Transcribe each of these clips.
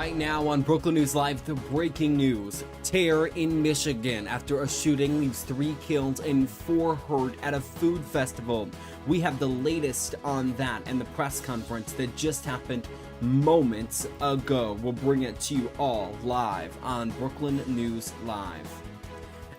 Right now on Brookland News Live, the breaking news. Terror in Michigan after a shooting leaves 3 killed and 4 hurt at a food festival. We have the latest on that and the press conference that just happened moments ago. We'll bring it to you all live on Brookland News Live.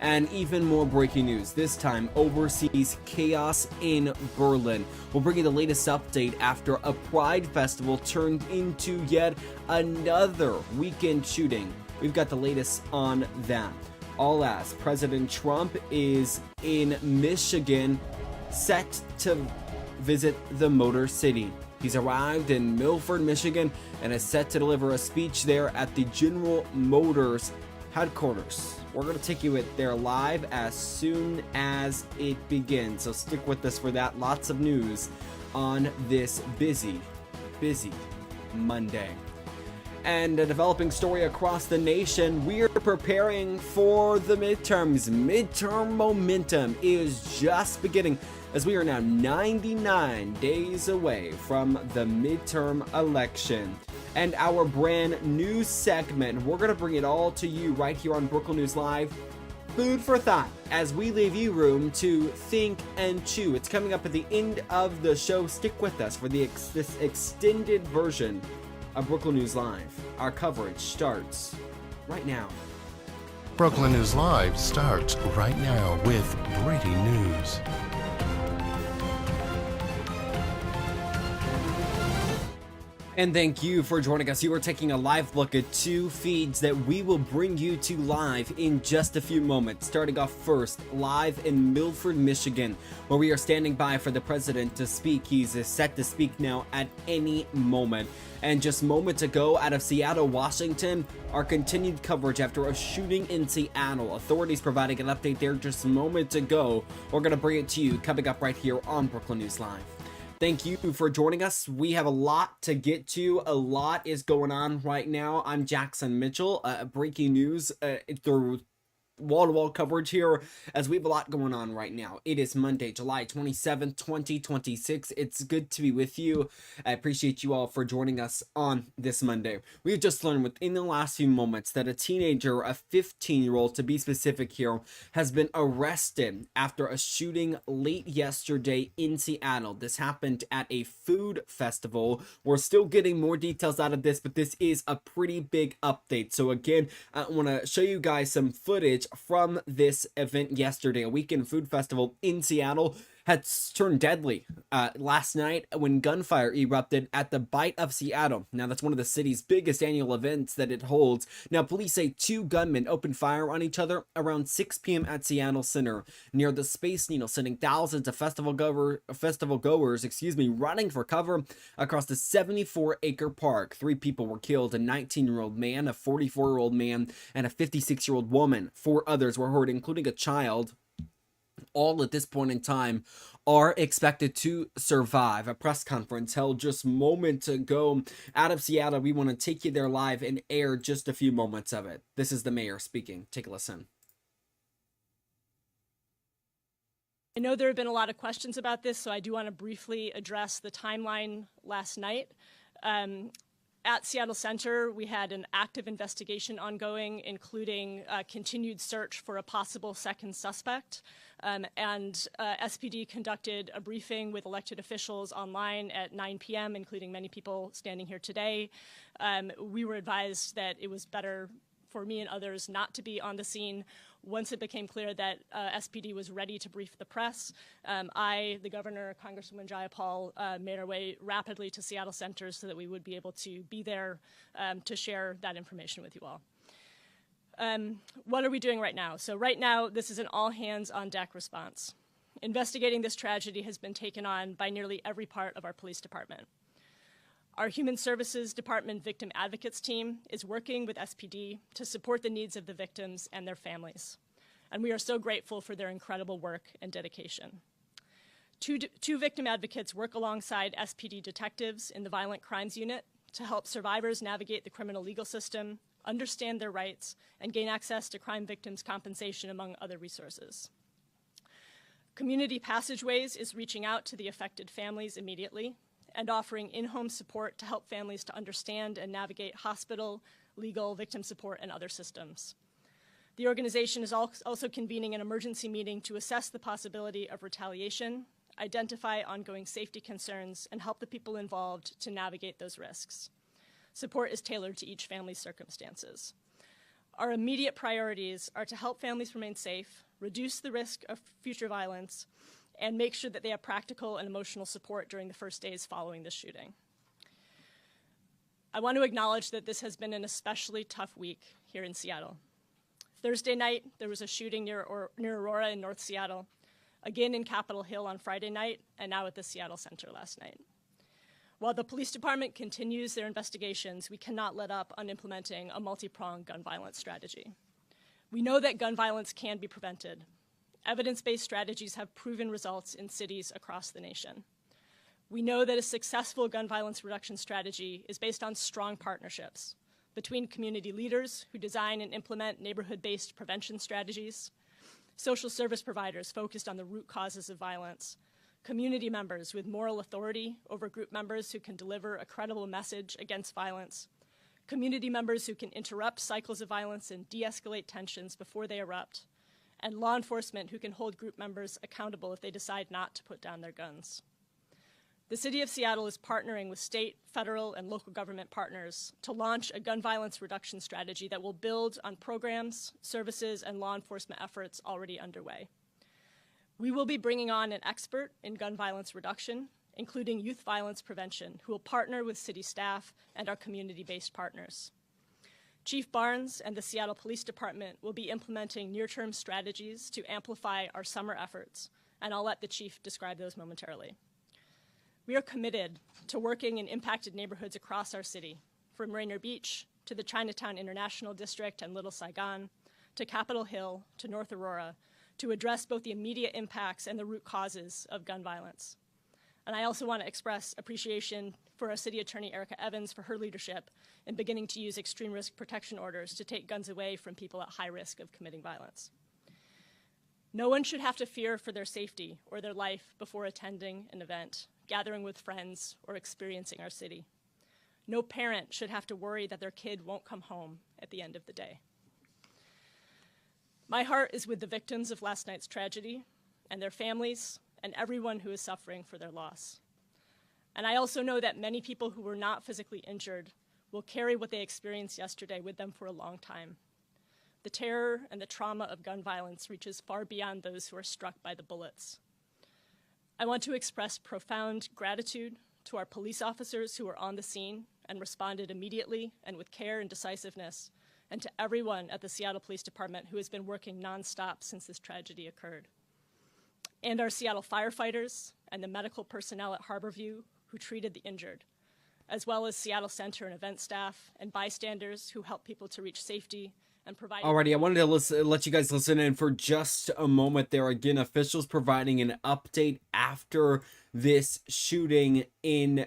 And even more breaking news, this time overseas chaos in Berlin. We'll bring you the latest update after a Pride festival turned into yet another weekend shooting. We've got the latest on that. All as President Trump is in Michigan, set to visit the Motor City. He's arrived in Milford, Michigan, and is set to deliver a speech there at the General Motors headquarters. We're going to take you there live as soon as it begins, so stick with us for that. Lots of news on this busy Monday. And a developing story across the nation, we're preparing for the midterms. Midterm momentum is just beginning as we are now 99 days away from the midterm election. And our brand new segment, we're going to bring it all to you right here on Brookland News Live. Food for thought, as we leave you room to think and chew. It's coming up at the end of the show. Stick with us for this extended version of Brookland News Live. Our coverage starts right now. Brookland News Live starts right now with breaking news. And thank you for joining us. You are taking a live look at 2 feeds that we will bring you to live in just a few moments. Starting off first, live in Milford, Michigan, where we are standing by for the president to speak. He's set to speak now at any moment. And just moments ago, out of Seattle, Washington, our continued coverage after a shooting in Seattle. Authorities providing an update there just moments ago. We're going to bring it to you coming up right here on Brookland News Live. Thank you for joining us. We have a lot to get to. A lot is going on right now. I'm Jackson Mitchell. Breaking news through wall-to-wall coverage here as we have a lot going on right now. It is Monday, July 27th, 2026. It's good to be with you. I appreciate you all for joining us on this Monday. We've just learned within the last few moments that a teenager, a 15-year-old to be specific here, has been arrested after a shooting late yesterday in Seattle. This happened at a food festival. We're still getting more details out of this, but this is a pretty big update. So again, I want to show you guys some footage from this event yesterday. A weekend food festival in Seattle had turned deadly last night when gunfire erupted at the Bite of Seattle. Now, that's one of the city's biggest annual events that it holds. Now, police say 2 gunmen opened fire on each other around 6 p.m. at Seattle Center near the Space Needle, sending thousands of festival goers, running for cover across the 74-acre park. 3 people were killed: a 19-year-old man, a 44-year-old man, and a 56-year-old woman. 4 others were hurt, including a child. All at this point in time are expected to survive. A press conference held just moments ago out of Seattle. We want to take you there live and air just a few moments of it. This is the mayor speaking. Take a listen. I know there have been a lot of questions about this, so I do want to briefly address the timeline last night. At Seattle Center, we had an active investigation ongoing, including continued search for a possible second suspect. SPD conducted a briefing with elected officials online at 9 p.m., including many people standing here today. We were advised that it was better for me and others not to be on the scene. Once it became clear that SPD was ready to brief the press, I, the governor, Congresswoman Jayapal, made our way rapidly to Seattle Center so that we would be able to be there to share that information with you all. What are we doing right now? So right now, this is an all-hands-on-deck response. Investigating this tragedy has been taken on by nearly every part of our police department. Our Human Services Department Victim Advocates team is working with SPD to support the needs of the victims and their families. And we are so grateful for their incredible work and dedication. Two victim advocates work alongside SPD detectives in the Violent Crimes Unit to help survivors navigate the criminal legal system, understand their rights, and gain access to crime victims' compensation, among other resources. Community Passageways is reaching out to the affected families immediately. and offering in-home support to help families to understand and navigate hospital, legal, victim support, and other systems. The organization is also convening an emergency meeting to assess the possibility of retaliation, identify ongoing safety concerns, and help the people involved to navigate those risks. Support is tailored to each family's circumstances. Our immediate priorities are to help families remain safe, reduce the risk of future violence, and make sure that they have practical and emotional support during the first days following the shooting. I want to acknowledge that this has been an especially tough week here in Seattle. Thursday night, there was a shooting near Aurora in North Seattle, again in Capitol Hill on Friday night, and now at the Seattle Center last night. While the police department continues their investigations, we cannot let up on implementing a multi-pronged gun violence strategy. We know that gun violence can be prevented. Evidence-based strategies have proven results in cities across the nation. We know that a successful gun violence reduction strategy is based on strong partnerships between community leaders who design and implement neighborhood-based prevention strategies, social service providers focused on the root causes of violence, community members with moral authority over group members who can deliver a credible message against violence, community members who can interrupt cycles of violence and de-escalate tensions before they erupt, and law enforcement who can hold group members accountable if they decide not to put down their guns. The City of Seattle is partnering with state, federal, and local government partners to launch a gun violence reduction strategy that will build on programs, services, and law enforcement efforts already underway. We will be bringing on an expert in gun violence reduction, including youth violence prevention, who will partner with city staff and our community-based partners. Chief Barnes and the Seattle Police Department will be implementing near-term strategies to amplify our summer efforts, and I'll let the chief describe those momentarily. We are committed to working in impacted neighborhoods across our city, from Rainier Beach to the Chinatown International District and Little Saigon, to Capitol Hill, to North Aurora, to address both the immediate impacts and the root causes of gun violence. And I also want to express appreciation for our City Attorney Erica Evans for her leadership in beginning to use extreme risk protection orders to take guns away from people at high risk of committing violence. No one should have to fear for their safety or their life before attending an event, gathering with friends, or experiencing our city. No parent should have to worry that their kid won't come home at the end of the day. My heart is with the victims of last night's tragedy and their families and everyone who is suffering for their loss. And I also know that many people who were not physically injured will carry what they experienced yesterday with them for a long time. The terror and the trauma of gun violence reaches far beyond those who are struck by the bullets. I want to express profound gratitude to our police officers who were on the scene and responded immediately and with care and decisiveness, and to everyone at the Seattle Police Department who has been working nonstop since this tragedy occurred. And our Seattle firefighters and the medical personnel at Harborview who treated the injured, as well as Seattle Center and event staff and bystanders who helped people to reach safety and provide. Alrighty, I wanted to let you guys listen in for just a moment there. Again, officials providing an update after this shooting in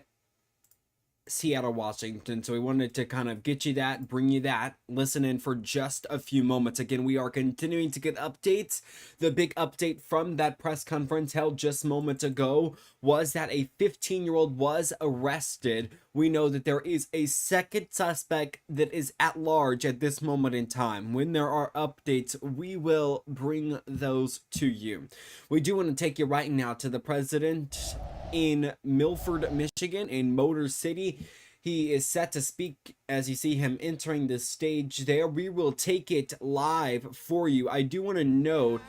Seattle, Washington. So we wanted to kind of get you that, bring you that, listen in for just a few moments. Again, we are continuing to get updates. The big update from that press conference held just moments ago was that a 15-year-old was arrested. We know that there is a second suspect that is at large at this moment in time. When there are updates, we will bring those to you. We do want to take you right now to the president in Milford, Michigan, in Motor City. He is set to speak as you see him entering the stage there. We will take it live for you. I do want to note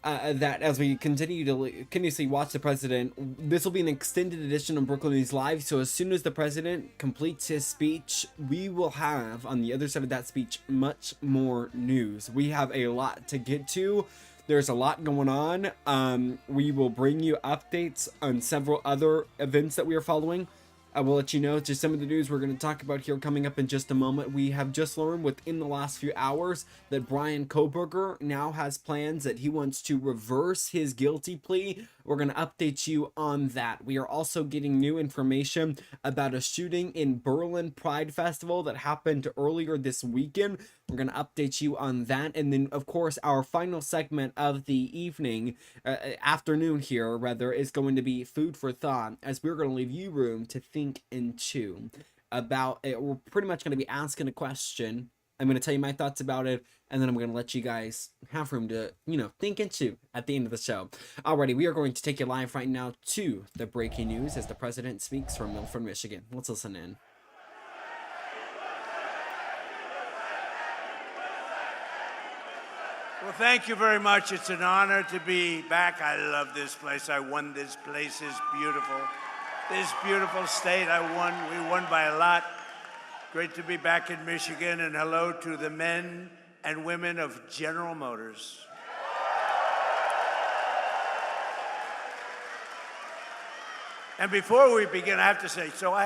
that as we continue to continuously watch the president, this will be an extended edition of Brookland News Live. So as soon as the president completes his speech, we will have on the other side of that speech much more news. We have a lot to get to. There's a lot going on. We will bring you updates on several other events that we are following. I will let you know just some of the news we're going to talk about here coming up in just a moment. We have just learned within the last few hours that Bryan Kohberger now has plans that he wants to reverse his guilty plea We're going to update you on that. We are also getting new information about a shooting in Brookland Pride Festival that happened earlier this weekend. We're going to update you on that. And then, of course, our final segment of the evening, afternoon here, rather, is going to be food for thought, as we're going to leave you room to think and chew about it. We're pretty much going to be asking a question. I'm going to tell you my thoughts about it, and then I'm going to let you guys have room to, think and chew at the end of the show. Alrighty, we are going to take you live right now to the breaking news as the president speaks from Milford, Michigan. Let's listen in. Well, thank you very much. It's an honor to be back. I love this place. I won. This place is beautiful. This beautiful state, we won by a lot. Great to be back in Michigan, and hello to the men and women of General Motors. And before we begin, I have to say, I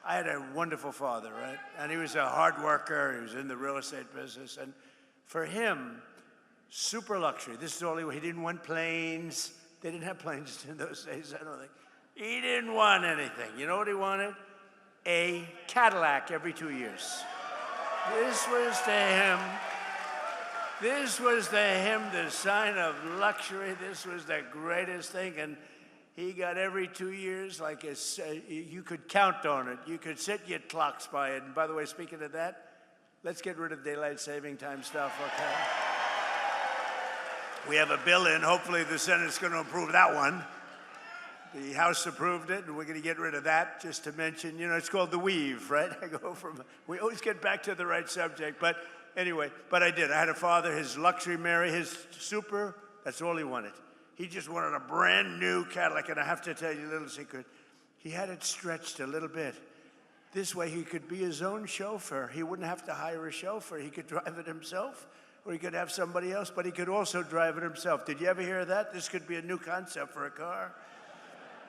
had a wonderful father, right? And he was a hard worker. He was in the real estate business. And for him, super luxury. This is all he didn't want planes. They didn't have planes in those days, I don't think. He didn't want anything. You know what he wanted? A Cadillac every 2 years. This was to him the sign of luxury. This was the greatest thing. And he got every 2 years, like you could count on it. You could set your clocks by it. And by the way, speaking of that, let's get rid of daylight saving time stuff, okay? We have a bill in. Hopefully the Senate's going to approve that one. The House approved it, and we're going to get rid of that, just to mention, it's called the weave, right? We always get back to the right subject. But anyway, I did. I had a father, his luxury Mary, his super, that's all he wanted. He just wanted a brand new Cadillac, and I have to tell you a little secret. He had it stretched a little bit. This way he could be his own chauffeur. He wouldn't have to hire a chauffeur. He could drive it himself, or he could have somebody else, but he could also drive it himself. Did you ever hear that? This could be a new concept for a car.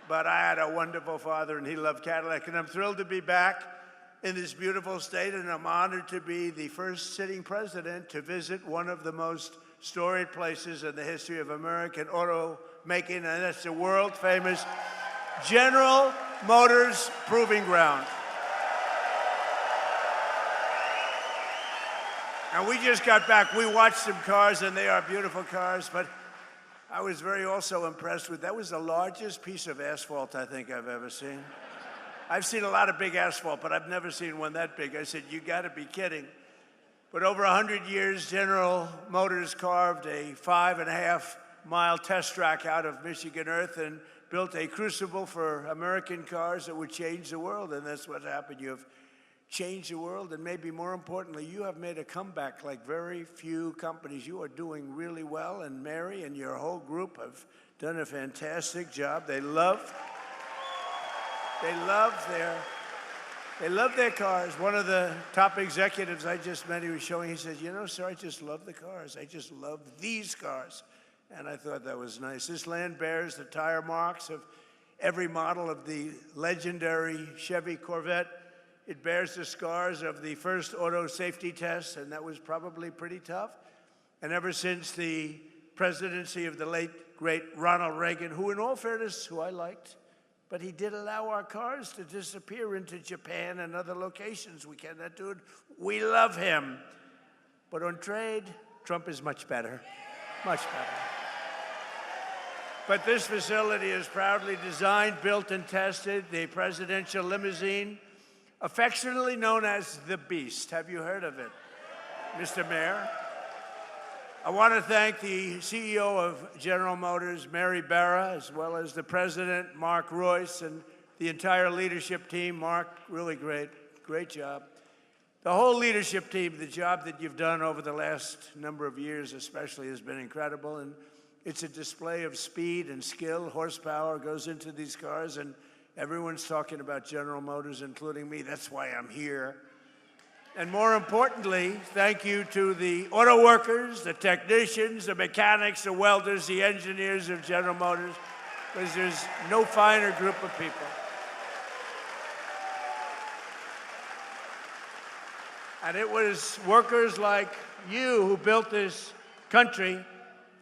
But I had a wonderful father, and he loved Cadillac. And I'm thrilled to be back in this beautiful state, and I'm honored to be the first sitting president to visit one of the most storied places in the history of American automaking, and that's the world-famous General Motors Proving Ground. And we just got back. We watched some cars, and they are beautiful cars, but I was also impressed with, that was the largest piece of asphalt I think I've ever seen. I've seen a lot of big asphalt, but I've never seen one that big. I said, you gotta be kidding. But over 100 years, General Motors carved a 5.5-mile test track out of Michigan earth and built a crucible for American cars that would change the world, and that's what happened. You have changed the world, and maybe more importantly, you have made a comeback like very few companies. You are doing really well, and Mary and your whole group have done a fantastic job. They love their cars. One of the top executives I just met, he was showing, he said, sir, I just love the cars. I just love these cars. And I thought that was nice. This land bears the tire marks of every model of the legendary Chevy Corvette. It bears the scars of the first auto safety test, and that was probably pretty tough. And ever since the presidency of the late, great Ronald Reagan, who in all fairness, who I liked, but he did allow our cars to disappear into Japan and other locations. We cannot do it. We love him. But on trade, Trump is much better, much better. But this facility is proudly designed, built, and tested. The presidential limousine, affectionately known as the Beast. Have you heard of it, Mr. Mayor? I want to thank the CEO of General Motors, Mary Barra, as well as the president, Mark Royce, and the entire leadership team. Mark, really great job. The whole leadership team, the job that you've done over the last number of years especially has been incredible, and it's a display of speed and skill. Horsepower goes into these cars, and everyone's talking about General Motors, including me. That's why I'm here. And more importantly, thank you to the auto workers, the technicians, the mechanics, the welders, the engineers of General Motors, because there's no finer group of people. And it was workers like you who built this country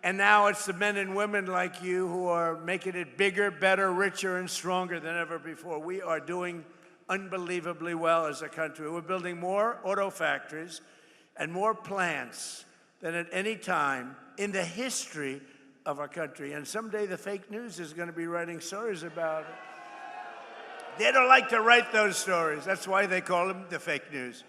And now it's the men and women like you who are making it bigger, better, richer, and stronger than ever before. We are doing unbelievably well as a country. We're building more auto factories and more plants than at any time in the history of our country. And someday the fake news is going to be writing stories about it. They don't like to write those stories. That's why they call them the fake news.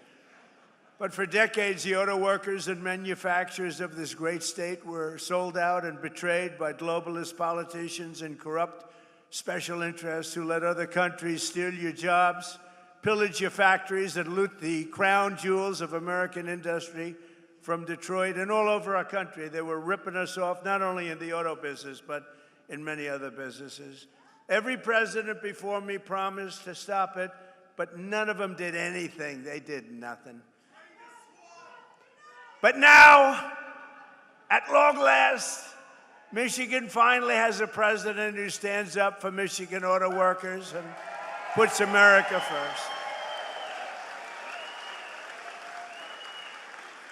But for decades, the auto workers and manufacturers of this great state were sold out and betrayed by globalist politicians and corrupt special interests who let other countries steal your jobs, pillage your factories, and loot the crown jewels of American industry from Detroit and all over our country. They were ripping us off, not only in the auto business, but in many other businesses. Every president before me promised to stop it, but none of them did anything. They did nothing. But now, at long last, Michigan finally has a president who stands up for Michigan auto workers and puts America first.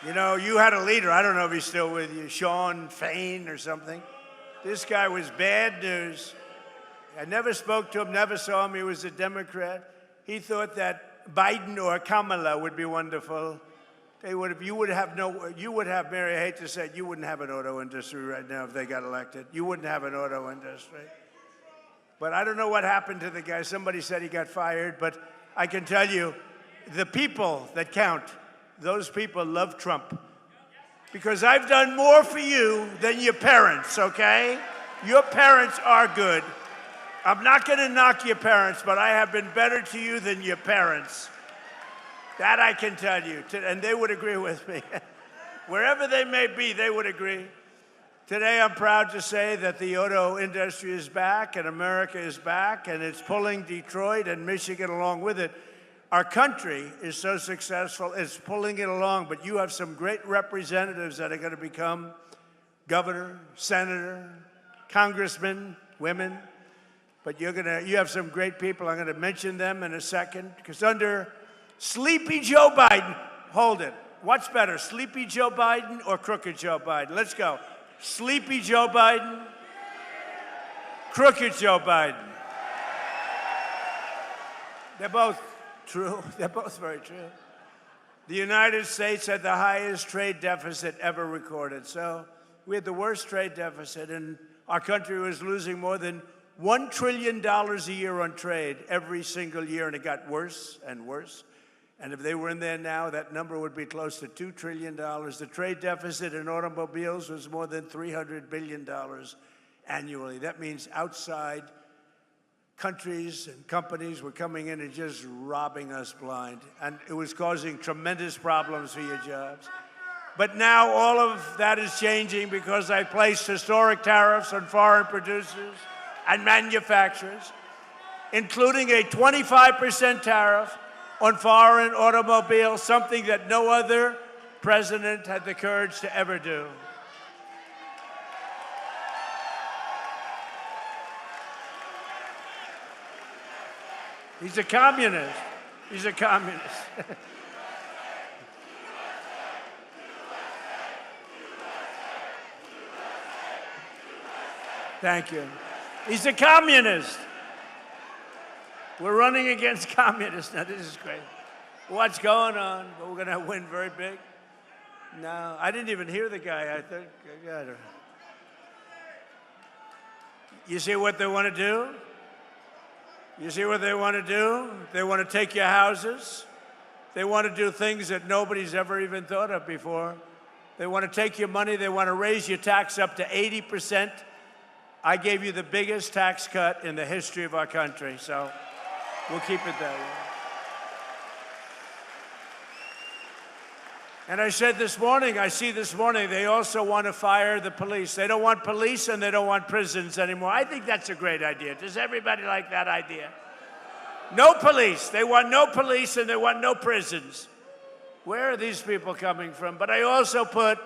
You know, you had a leader, I don't know if he's still with you, Sean Fain or something. This guy was bad news. I never spoke to him, never saw him. He was a Democrat. He thought that Biden or Kamala would be wonderful. You would have, Mary, I hate to say it, you wouldn't have an auto industry right now if they got elected. You wouldn't have an auto industry. But I don't know what happened to the guy. Somebody said he got fired, but I can tell you, the people that count, those people love Trump. Because I've done more for you than your parents, okay? Your parents are good. I'm not going to knock your parents, but I have been better to you than your parents. That I can tell you, and they would agree with me. Wherever they may be, they would agree. Today, I'm proud to say that the auto industry is back, and America is back, and it's pulling Detroit and Michigan along with it. Our country is so successful, it's pulling it along, but you have some great representatives that are going to become governor, senator, congressman, women. But you have some great people. I'm going to mention them in a second, because under Sleepy Joe Biden, hold it. What's better, Sleepy Joe Biden or Crooked Joe Biden? Let's go. Sleepy Joe Biden, Crooked Joe Biden. They're both true. They're both very true. The United States had the highest trade deficit ever recorded. So we had the worst trade deficit, and our country was losing more than $1 trillion a year on trade every single year, and it got worse and worse. And if they were in there now, that number would be close to $2 trillion. The trade deficit in automobiles was more than $300 billion annually. That means outside countries and companies were coming in and just robbing us blind. And it was causing tremendous problems for your jobs. But now all of that is changing because I placed historic tariffs on foreign producers and manufacturers, including a 25% tariff on foreign automobiles, something that no other president had the courage to ever do. He's a communist. He's a communist. Thank you. He's a communist. We're running against communists. Now, this is great. What's going on? We're going to win very big. No, I didn't even hear the guy. I think, God. You see what they want to do? You see what they want to do? They want to take your houses. They want to do things that nobody's ever even thought of before. They want to take your money. They want to raise your tax up to 80%. I gave you the biggest tax cut in the history of our country, so we'll keep it that way. And I said this morning, they also want to fire the police. They don't want police and they don't want prisons anymore. I think that's a great idea. Does everybody like that idea? No police. They want no police and they want no prisons. Where are these people coming from? But I also put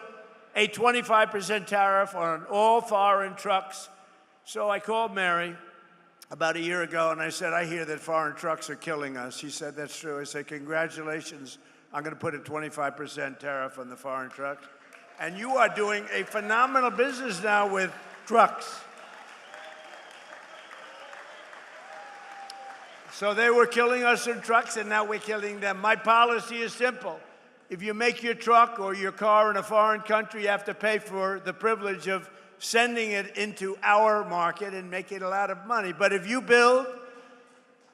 a 25% tariff on all foreign trucks. So I called Mary about a year ago and I said, I hear that foreign trucks are killing us. She said, that's true. I said, congratulations. I'm going to put a 25% tariff on the foreign trucks. And you are doing a phenomenal business now with trucks. So they were killing us in trucks, and now we're killing them. My policy is simple. If you make your truck or your car in a foreign country, you have to pay for the privilege of sending it into our market and making a lot of money. But if you build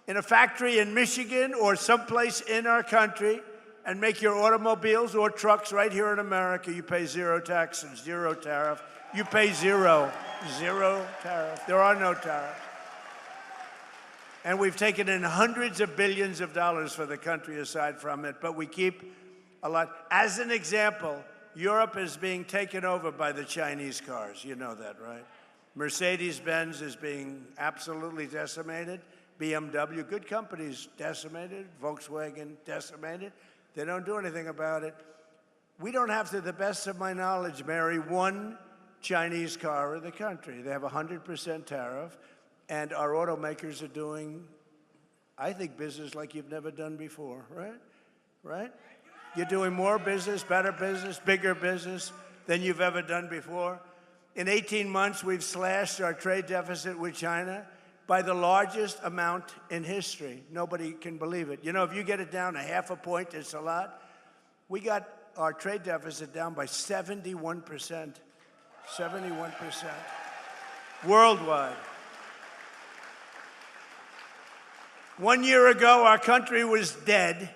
in a factory in Michigan or someplace in our country and make your automobiles or trucks right here in America, you pay zero tax and zero tariff. You pay zero tariff. There are no tariffs. And we've taken in hundreds of billions of dollars for the country aside from it, but we keep a lot. As an example, Europe is being taken over by the Chinese cars. You know that, right? Mercedes-Benz is being absolutely decimated. BMW, good companies, decimated. Volkswagen, decimated. They don't do anything about it. We don't have, to the best of my knowledge, Mary, one Chinese car in the country. They have 100% tariff. And our automakers are doing, I think, business like you've never done before, right? Right? You're doing more business, better business, bigger business than you've ever done before. In 18 months, we've slashed our trade deficit with China by the largest amount in history. Nobody can believe it. You know, if you get it down a half a point, it's a lot. We got our trade deficit down by 71%. 71%. Worldwide. 1 year ago, our country was dead,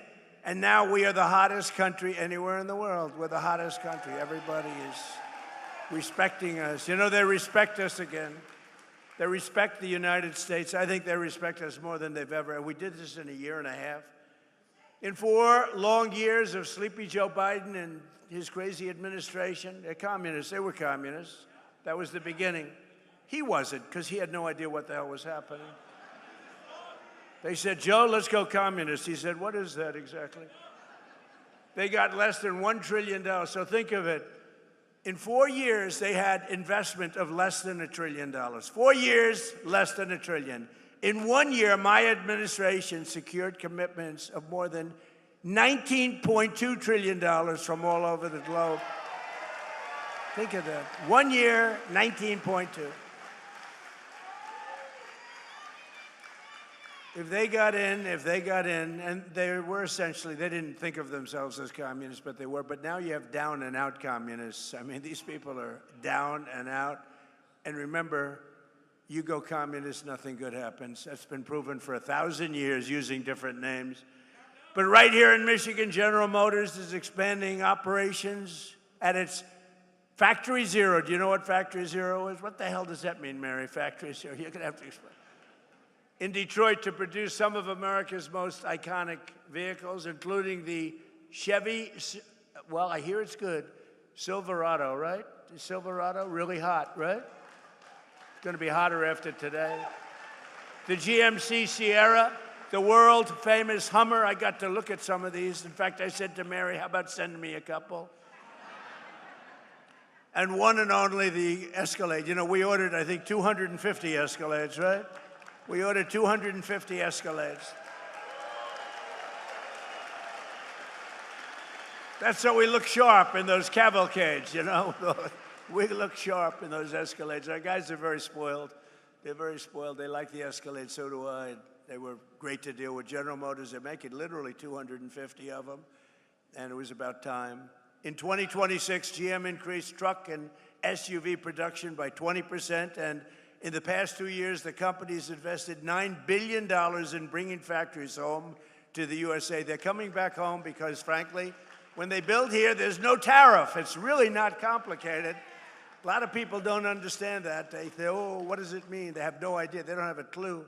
and now we are the hottest country anywhere in the world. We're the hottest country. Everybody is respecting us. You know, they respect us again. They respect the United States. I think they respect us more than they've ever. We did this in a year and a half. In 4 long years of Sleepy Joe Biden and his crazy administration, they're communists. They were communists. That was the beginning. He wasn't, because he had no idea what the hell was happening. They said, Joe, let's go communist. He said, what is that exactly? They got less than $1 trillion. So think of it. In 4 years, they had investment of less than $1 trillion. 4 years, less than $1 trillion. In 1 year, my administration secured commitments of more than $19.2 trillion from all over the globe. Think of that. 1 year, 19.2. If they got in, and they were essentially, they didn't think of themselves as communists, but they were. But now you have down and out communists. I mean, these people are down and out. And remember, you go communist, nothing good happens. That's been proven for 1,000 years using different names. But right here in Michigan, General Motors is expanding operations at its Factory Zero. Do you know what Factory Zero is? What the hell does that mean, Mary, Factory Zero? You're going to have to explain. In Detroit, to produce some of America's most iconic vehicles, including the Chevy, well, I hear it's good, Silverado, right? The Silverado, really hot, right? It's going to be hotter after today. The GMC Sierra, the world-famous Hummer. I got to look at some of these. In fact, I said to Mary, how about sending me a couple? And one and only the Escalade. You know, we ordered, I think, 250 Escalades, right? We ordered 250 Escalades. That's so we look sharp in those cavalcades, you know? We look sharp in those Escalades. Our guys are very spoiled. They're very spoiled. They like the Escalade, so do I. They were great to deal with. General Motors, they're making literally 250 of them, and it was about time. In 2026, GM increased truck and SUV production by 20%, and in the past 2 years, the company's invested $9 billion in bringing factories home to the USA. They're coming back home because, frankly, when they build here, there's no tariff. It's really not complicated. A lot of people don't understand that. They say, oh, what does it mean? They have no idea. They don't have a clue.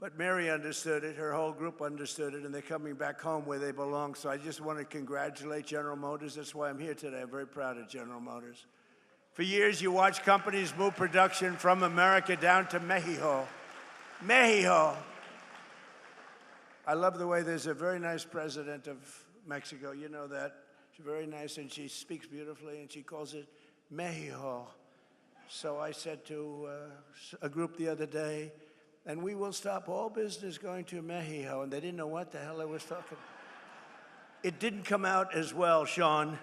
But Mary understood it. Her whole group understood it, and they're coming back home where they belong. So I just want to congratulate General Motors. That's why I'm here today. I'm very proud of General Motors. For years, you watch companies move production from America down to Mexico. Mexico. I love the way there's a very nice president of Mexico. You know that. She's very nice, and she speaks beautifully, and she calls it Mexico. So I said to a group the other day, and we will stop all business going to Mexico. And they didn't know what the hell I was talking about. It didn't come out as well, Sean.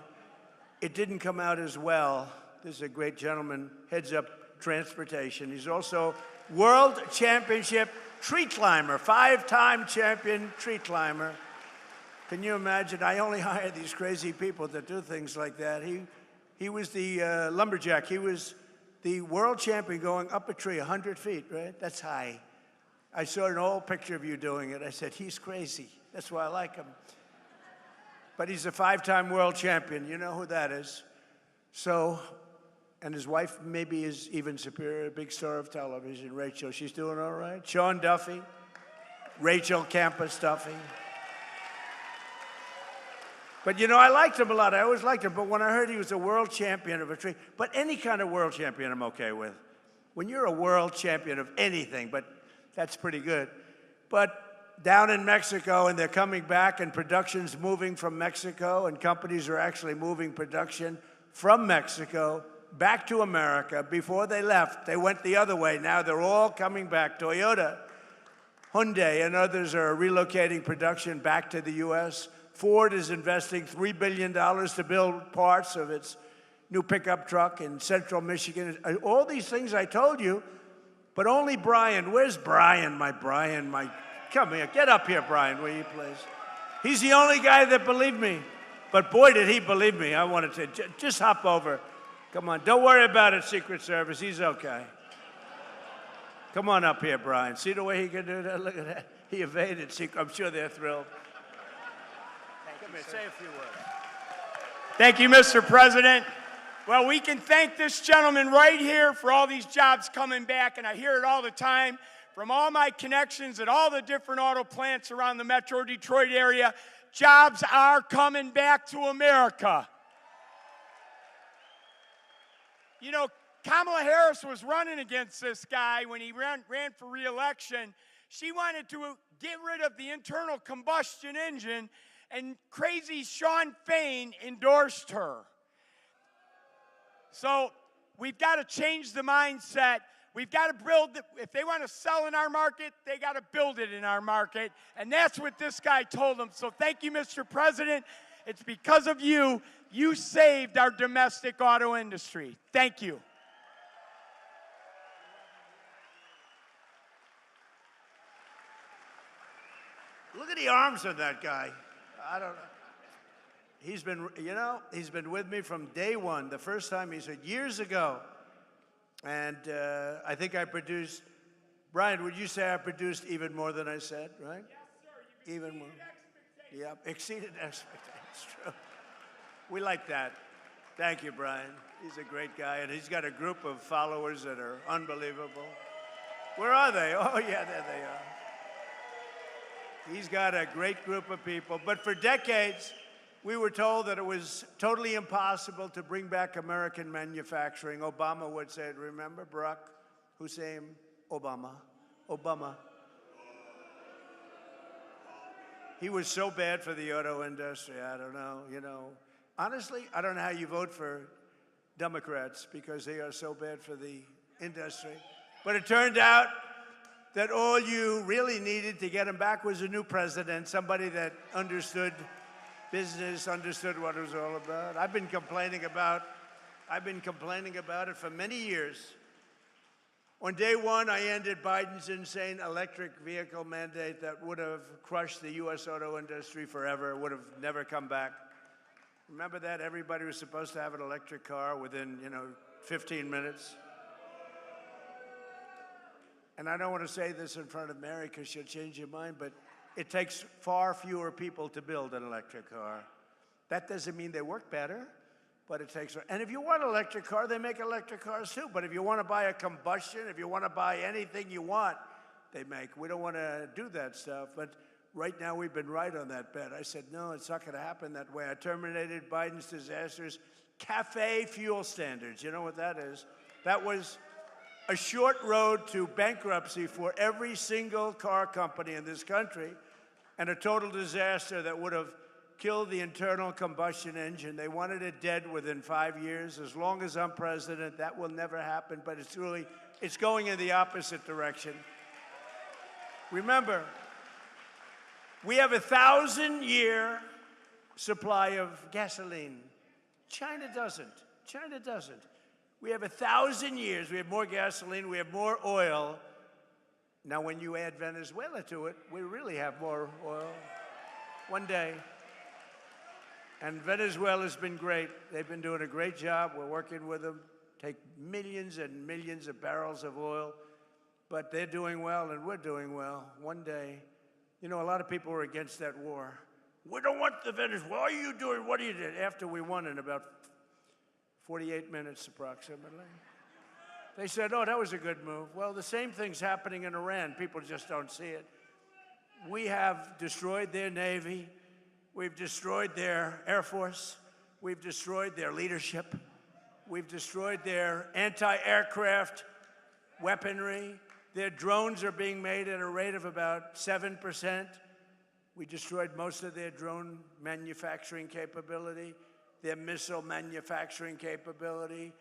it didn't come out as well. This is a great gentleman, heads up transportation. He's also world championship tree climber, 5-time champion tree climber. Can you imagine? I only hire these crazy people that do things like that. He was the lumberjack. He was the world champion going up a tree 100 feet, right? That's high. I saw an old picture of you doing it. I said, he's crazy. That's why I like him. But he's a 5-time world champion. You know who that is. So, and his wife maybe is even superior, a big star of television, Rachel. She's doing all right. Sean Duffy, Rachel Campus Duffy. But you know, I liked him a lot. I always liked him. But when I heard he was a world champion of a tree, but any kind of world champion I'm okay with. When you're a world champion of anything, but that's pretty good. But down in Mexico, and they're coming back, and production's moving from Mexico, and companies are actually moving production from Mexico back to America. Before they left, they went the other way. Now they're all coming back. Toyota, Hyundai, and others are relocating production back to the U.S. Ford is investing $3 billion to build parts of its new pickup truck in central Michigan. All these things I told you, but only Brian. Where's Brian? Come here, get up here, Brian, will you please? He's the only guy that believed me. But boy, did he believe me. I wanted to, just hop over. Come on, don't worry about it, Secret Service, he's okay. Come on up here, Brian. See the way he can do that? Look at that. He evaded Secret, I'm sure they're thrilled. Come here, say a few words. Thank you, Mr. President. Well, we can thank this gentleman right here for all these jobs coming back, and I hear it all the time from all my connections at all the different auto plants around the Metro Detroit area. Jobs are coming back to America. You know, Kamala Harris was running against this guy when he ran for re-election. She wanted to get rid of the internal combustion engine, and crazy Sean Fain endorsed her. So we've got to change the mindset. We've got to build, if they want to sell in our market, they got to build it in our market. And that's what this guy told them. So thank you, Mr. President. It's because of you, you saved our domestic auto industry. Thank you. Look at the arms of that guy. I don't know. He's been, you know, he's been with me from day one. The first time he said, years ago. And I think I produced, Brian, would you say I produced even more than I said, right? Yes, sir. You even more. Expectations. Yeah, exceeded expectations. True. We like that. Thank you, Brian. He's a great guy, and he's got a group of followers that are unbelievable. Where are they? Oh, yeah, there they are. He's got a great group of people. But for decades, we were told that it was totally impossible to bring back American manufacturing. Obama would say it. Remember Barack Hussein Obama? Obama. He was so bad for the auto industry. I don't know, you know. Honestly, I don't know how you vote for Democrats because they are so bad for the industry. But it turned out that all you really needed to get him back was a new president, somebody that understood business, understood what it was all about. I've been complaining about it for many years. On day one, I ended Biden's insane electric vehicle mandate that would have crushed the U.S. auto industry forever, would have never come back. Remember that? Everybody was supposed to have an electric car within, 15 minutes. And I don't want to say this in front of Mary because she'll change your mind, but it takes far fewer people to build an electric car. That doesn't mean they work better, but it takes, and if you want an electric car, they make electric cars too. But if you want to buy a combustion, if you want to buy anything you want, they make. We don't want to do that stuff, but right now we've been right on that bet. I said, no, it's not going to happen that way. I terminated Biden's disastrous cafe fuel standards. You know what that is? That was a short road to bankruptcy for every single car company in this country, and a total disaster that would have killed the internal combustion engine. They wanted it dead within 5 years. As long as I'm president, that will never happen, but it's going in the opposite direction. Remember, we have a 1,000-year supply of gasoline. China doesn't. China doesn't. We have 1,000 years. We have more gasoline. We have more oil. Now, when you add Venezuela to it, we really have more oil. One day. And Venezuela's been great. They've been doing a great job. We're working with them. Take millions and millions of barrels of oil. But they're doing well, and we're doing well. One day. You know, a lot of people were against that war. We don't want the Venezuela. What are you doing? What are you doing? After we won in about 48 minutes approximately. They said, oh, that was a good move. Well, the same thing's happening in Iran. People just don't see it. We have destroyed their Navy. We've destroyed their Air Force. We've destroyed their leadership. We've destroyed their anti-aircraft weaponry. Their drones are being made at a rate of about 7%. We destroyed most of their drone manufacturing capability, their missile manufacturing capability.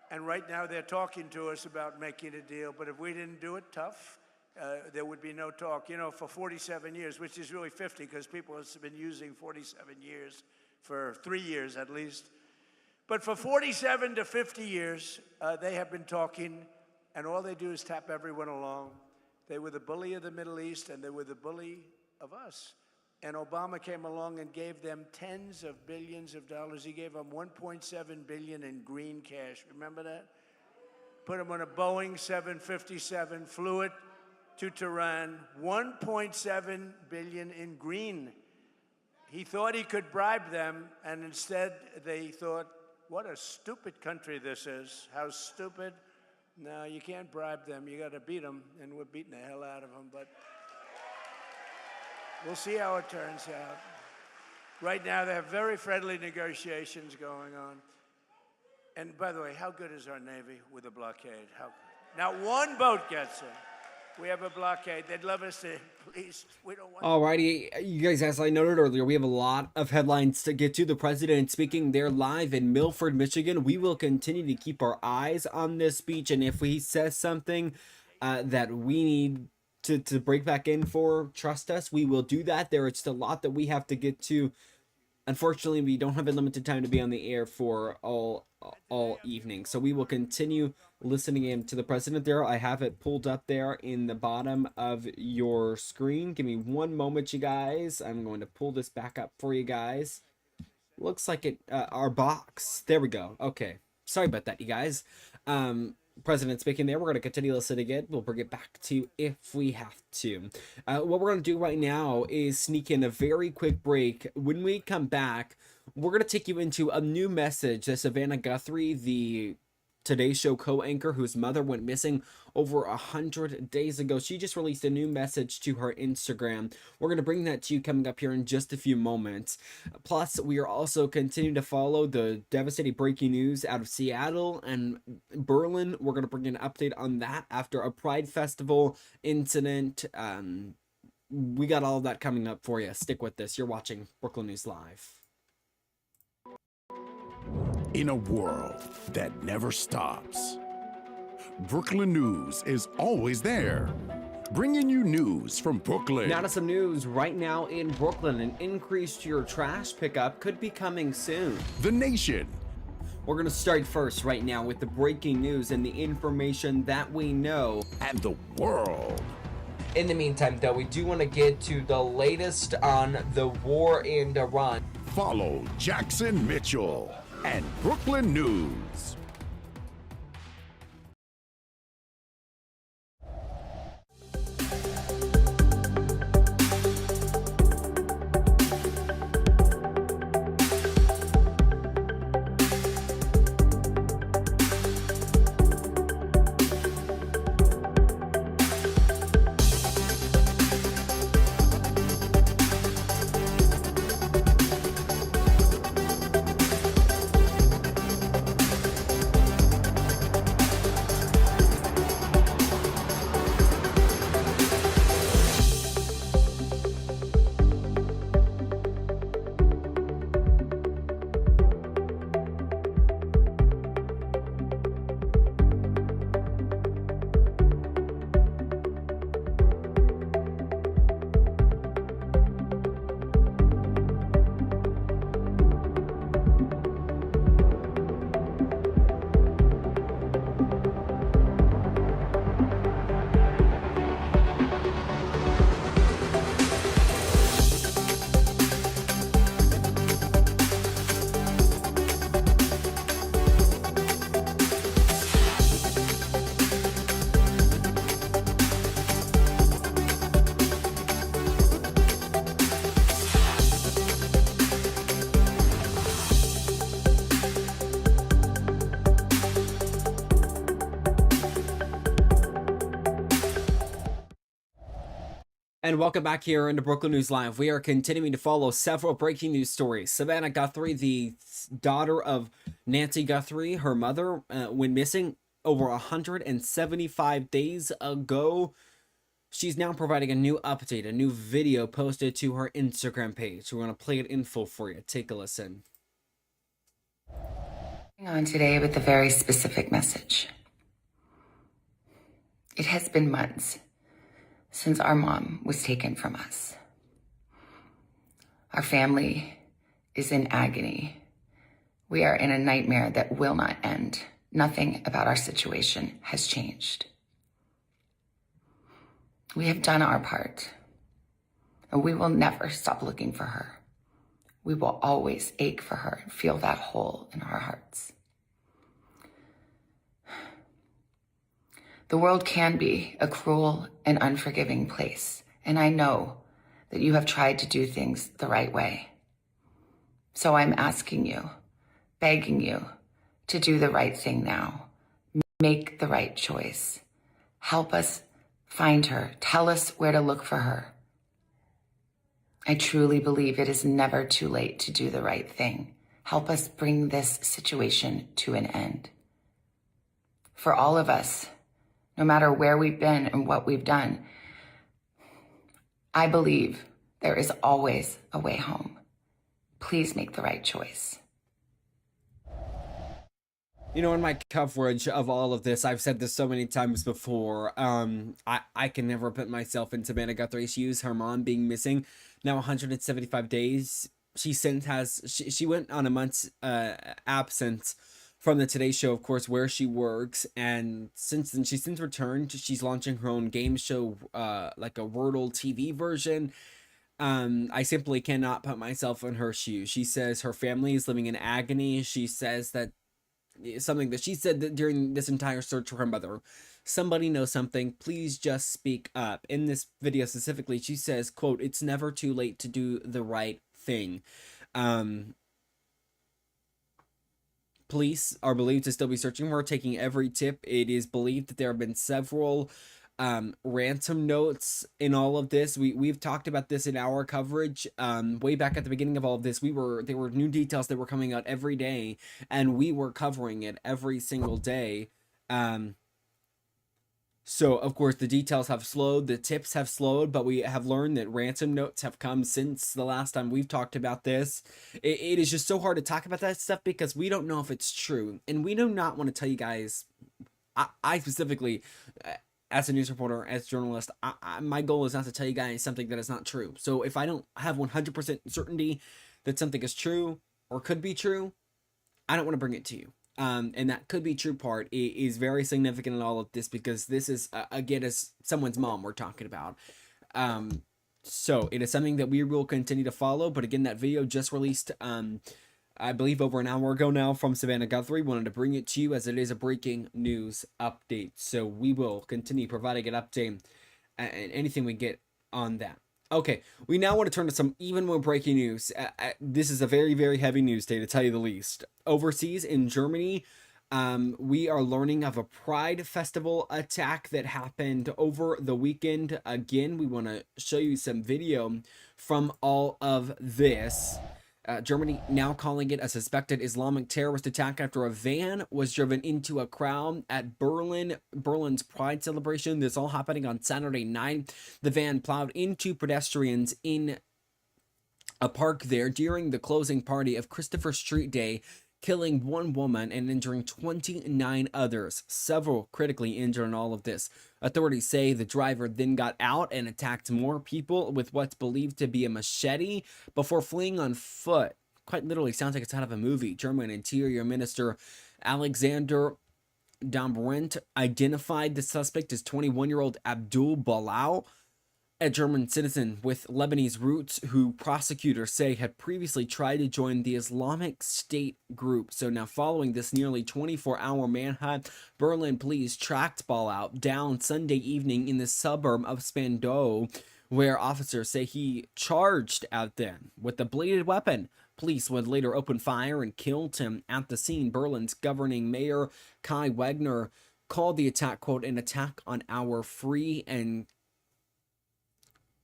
And right now they're talking to us about making a deal. But if we didn't do it tough, there would be no talk. You know, for 47 years, which is really 50 because people have been using 47 years for 3 years at least. But for 47 to 50 years, they have been talking, and all they do is tap everyone along. They were the bully of the Middle East, and they were the bully of us. And Obama came along and gave them tens of billions of dollars. He gave them $1.7 billion in green cash. Remember that? Put them on a Boeing 757, flew it to Tehran. $1.7 billion in green. He thought he could bribe them, and instead they thought, what a stupid country this is. How stupid. No, you can't bribe them. You got to beat them, and we're beating the hell out of them. But we'll see how it turns out. Right now, they have very friendly negotiations going on. And by the way, how good is our Navy with a blockade? How good? Not one boat gets in. We have a blockade. They'd love us to, please, we don't want... Alrighty, you guys, as I noted earlier, we have a lot of headlines to get to. The president speaking there live in Milford, Michigan. We will continue to keep our eyes on this speech, and if he says something that we need to break back in for, trust us, we will do that. There is still a lot that we have to get to. Unfortunately, we don't have a limited time to be on the air for all evening, so we will continue listening in to the president there. I have it pulled up there in the bottom of your screen. Give me one moment, you guys. I'm going to pull this back up for you guys. Looks like it, our box. There we go. Okay. Sorry about that, you guys. President speaking there. We're going to continue listening again. We'll bring it back to you if we have to. What we're going to do right now is sneak in a very quick break. When we come back, we're going to take you into a new message that Savannah Guthrie, the Today Show co-anchor whose mother went missing over 100 days ago. She just released a new message to her Instagram. We're going to bring that to you coming up here in just a few moments. Plus, we are also continuing to follow the devastating breaking news out of Seattle and Berlin. We're going to bring an update on that after a Pride Festival incident. We got all of that coming up for you. Stick with this. You're watching Brooklyn News Live. In a world that never stops, Brooklyn News is always there, bringing you news from Brooklyn. Now to some news right now in Brooklyn. An increase to your trash pickup could be coming soon. The nation. We're going to start first right now with the breaking news and the information that we know. And the world. In the meantime, though, we do want to get to the latest on the war in Iran. Follow Jackson Mitchell and Brooklyn News. And welcome back here into Brooklyn News Live. We are continuing to follow several breaking news stories. Savannah Guthrie, the daughter of Nancy Guthrie, her mother, went missing over 175 days ago. She's now providing a new update, a new video posted to her Instagram page. We're going to play it in full for you. Take a listen. On today with a very specific message. It has been months since our mom was taken from us. Our family is in agony. We are in a nightmare that will not end. Nothing about our situation has changed. We have done our part, and we will never stop looking for her. We will always ache for her and feel that hole in our hearts. The world can be a cruel and unforgiving place, and I know that you have tried to do things the right way. So I'm asking you, begging you, to do the right thing now. Make the right choice. Help us find her. Tell us where to look for her. I truly believe it is never too late to do the right thing. Help us bring this situation to an end. For all of us, no matter where we've been and what we've done, I believe there is always a way home. Please make the right choice. You know, in my coverage of all of this, I've said this so many times before. I can never put myself in Savannah Guthrie's shoes. Her mom being missing now 175 days. She went on a month's absence from the Today Show, of course, where she works, and since then she's since returned. She's launching her own game show, like a Wordle TV version. I simply cannot put myself in her shoes. She says her family is living in agony. She says that something that she said that during this entire search for her mother. Somebody knows something, please just speak up. In this video specifically, she says, quote, "It's never too late to do the right thing." Police are believed to still be searching for her, taking every tip. It is believed that there have been several ransom notes in all of this. We've talked about this in our coverage way back at the beginning of all of this. There were new details that were coming out every day, and we were covering it every single day. So, of course, the details have slowed, the tips have slowed, but we have learned that ransom notes have come since the last time we've talked about this. It is just so hard to talk about that stuff because we don't know if it's true. And we do not want to tell you guys, I specifically, as a news reporter, as a journalist, my goal is not to tell you guys something that is not true. So if I don't have 100% certainty that something is true or could be true, I don't want to bring it to you. And that could be true part is very significant in all of this because this is, again, as someone's mom we're talking about. So it is something that we will continue to follow. But again, that video just released, I believe over an hour ago now from Savannah Guthrie. Wanted to bring it to you as it is a breaking news update. So we will continue providing an update and anything we get on that. Okay, we now want to turn to some even more breaking news. This is a very, very heavy news day, to tell you the least. Overseas in Germany, we are learning of a Pride Festival attack that happened over the weekend. Again, we want to show you some video from all of this. Germany now calling it a suspected Islamic terrorist attack after a van was driven into a crowd at Berlin's Pride celebration. This all happening on Saturday night. The van plowed into pedestrians in a park there during the closing party of Christopher Street Day, killing one woman and injuring 29 others, several critically injured in all of this. Authorities say the driver then got out and attacked more people with what's believed to be a machete before fleeing on foot. Quite literally sounds like it's out of a movie. German Interior Minister Alexander Dobrindt identified the suspect as 21-year-old Abdul Balao, a German citizen with Lebanese roots who prosecutors say had previously tried to join the Islamic State group. So now following this nearly 24-hour manhunt, Berlin police tracked Balao down Sunday evening in the suburb of Spandau, where officers say he charged at them with a bladed weapon. Police would later open fire and killed him at the scene. Berlin's governing mayor Kai Wegner called the attack, quote, an attack on our free and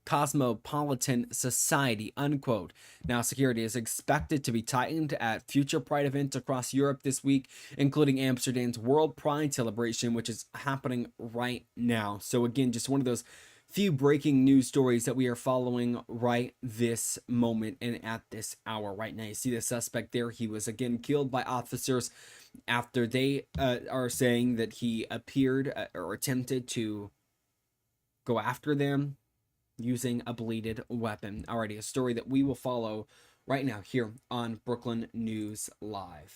cosmopolitan society, unquote. Now, security is expected to be tightened at future Pride events across Europe this week, including Amsterdam's World Pride celebration, which is happening right now. So again, just one of those few breaking news stories that we are following right this moment and at this hour right now. You see the suspect there. He was again killed by officers after they are saying that he appeared or attempted to go after them using a bladed weapon. Alrighty, a story that we will follow right now here on Brooklyn News Live.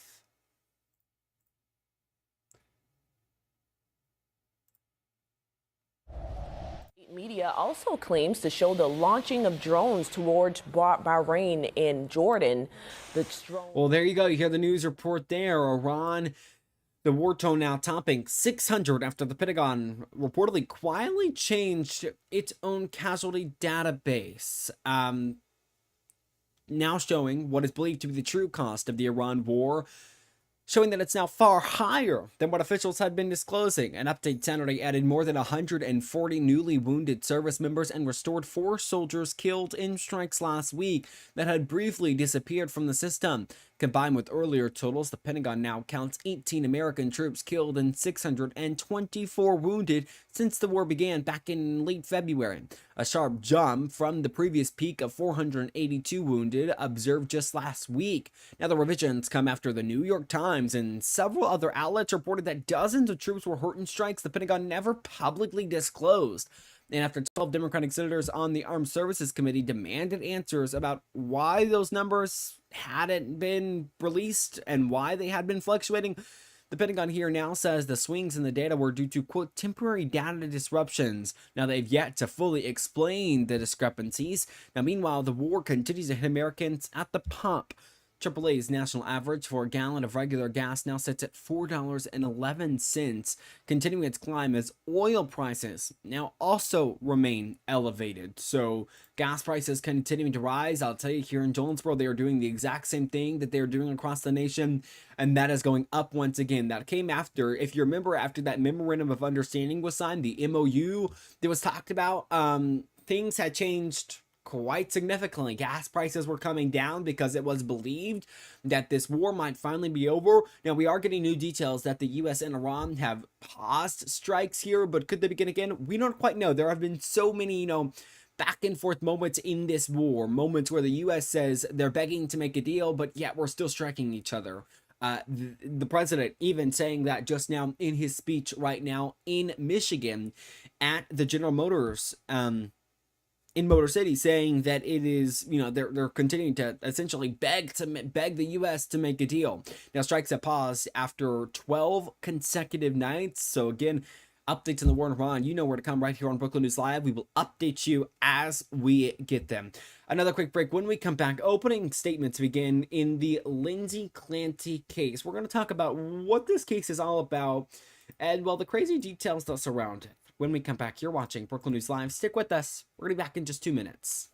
Media also claims to show the launching of drones towards Bahrain and Jordan. Well, there you go. You hear the news report there. Iran, the war tone now topping 600 after the Pentagon reportedly quietly changed its own casualty database. Now showing what is believed to be the true cost of the Iran war, showing that it's now far higher than what officials had been disclosing. An update Saturday added more than 140 newly wounded service members and restored 4 soldiers killed in strikes last week that had briefly disappeared from the system. Combined with earlier totals, the Pentagon now counts 18 American troops killed and 624 wounded since the war began back in late February. A sharp jump from the previous peak of 482 wounded observed just last week. Now, the revisions come after the New York Times and several other outlets reported that dozens of troops were hurt in strikes the Pentagon never publicly disclosed. And after 12 Democratic senators on the Armed Services Committee demanded answers about why those numbers hadn't been released and why they had been fluctuating, the Pentagon here now says the swings in the data were due to, quote, temporary data disruptions. Now, they've yet to fully explain the discrepancies. Now, meanwhile, the war continues to hit Americans at the pump. AAA's national average for a gallon of regular gas now sits at $4.11, continuing its climb as oil prices now also remain elevated. So gas prices continuing to rise. I'll tell you, here in Jonesboro, they are doing the exact same thing that they're doing across the nation, and that is going up once again. That came after, if you remember, after that memorandum of understanding was signed, the MOU that was talked about, things had changed quite significantly. Gas prices were coming down because it was believed that this war might finally be over. Now, we are getting new details that the U.S. and Iran have paused strikes here, but could they begin again? We don't quite know. There have been so many, back and forth moments in this war, moments where the U.S. says they're begging to make a deal, but yet we're still striking each other. The president even saying that just now in his speech right now in Michigan at the General Motors, in Motor City, saying that it is, they're continuing to essentially beg the U.S. to make a deal. Now, strikes have paused after 12 consecutive nights. So again, updates on the war in Iran, you know where to come right here on Brooklyn News Live. We will update you as we get them. Another quick break. When we come back, opening statements begin in the Lindsay Clancy case. We're going to talk about what this case is all about and, well, the crazy details that surround it. When we come back, you're watching Brooklyn News Live. Stick with us. We're going to be back in just 2 minutes.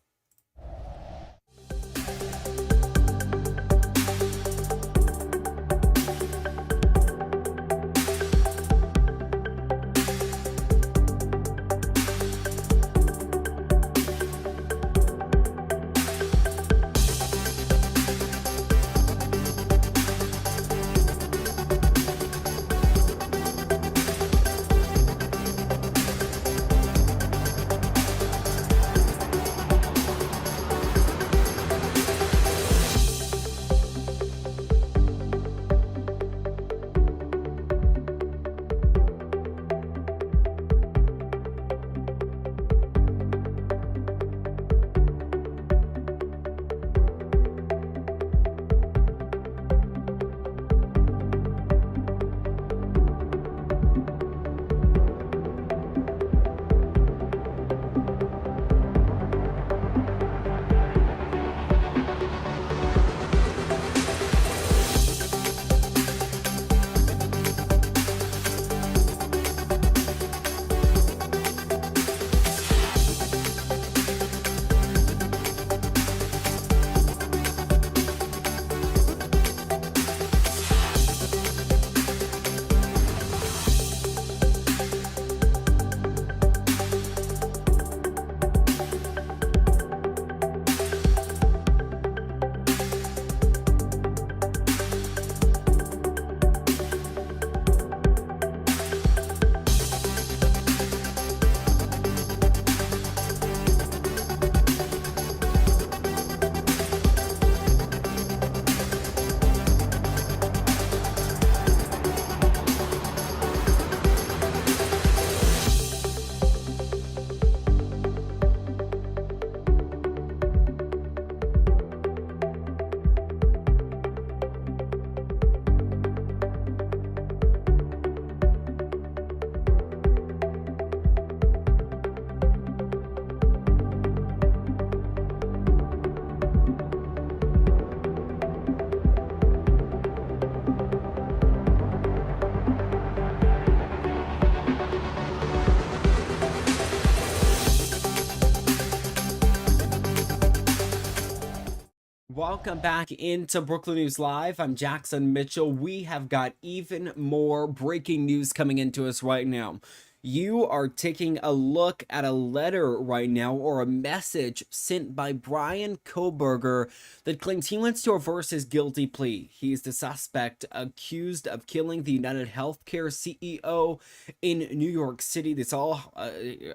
Welcome back into Brooklyn News Live. I'm Jackson Mitchell. We have got even more breaking news coming into us right now. You are taking a look at a letter right now, or a message sent by Bryan Kohberger that claims he wants to reverse his guilty plea. He's the suspect accused of killing the United Healthcare CEO in New York City. This all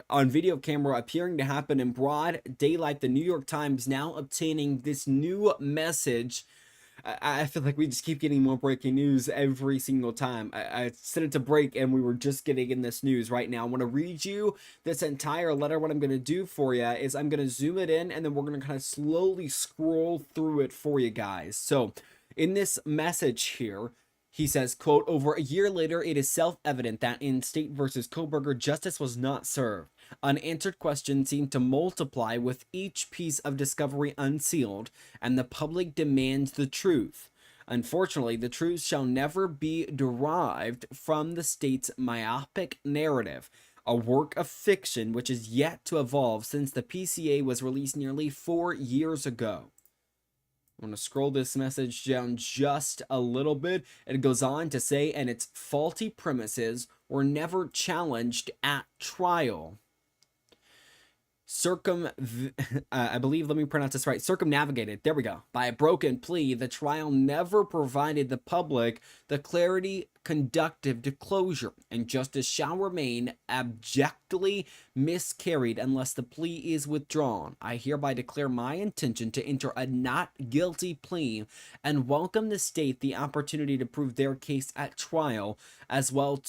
on video camera appearing to happen in broad daylight. The New York Times now obtaining this new message. I feel like we just keep getting more breaking news every single time. I set it to break and we were just getting in this news right now. I want to read you this entire letter. What I'm going to do for you is I'm going to zoom it in and then we're going to kind of slowly scroll through it for you guys. So in this message here, he says, quote, "Over a year later, it is self-evident that in State versus Kohberger, justice was not served. Unanswered questions seem to multiply with each piece of discovery unsealed, and the public demands the truth. Unfortunately, the truth shall never be derived from the state's myopic narrative, a work of fiction which is yet to evolve since the PCA was released nearly 4 years ago." I'm going to scroll this message down just a little bit. It goes on to say, "and its faulty premises were never challenged at trial. I believe, let me pronounce this right, circumnavigated, there we go, by a broken plea, the trial never provided the public the clarity conducive to closure, and justice shall remain abjectly miscarried unless the plea is withdrawn. I hereby declare my intention to enter a not guilty plea and welcome the state the opportunity to prove their case at trial, as well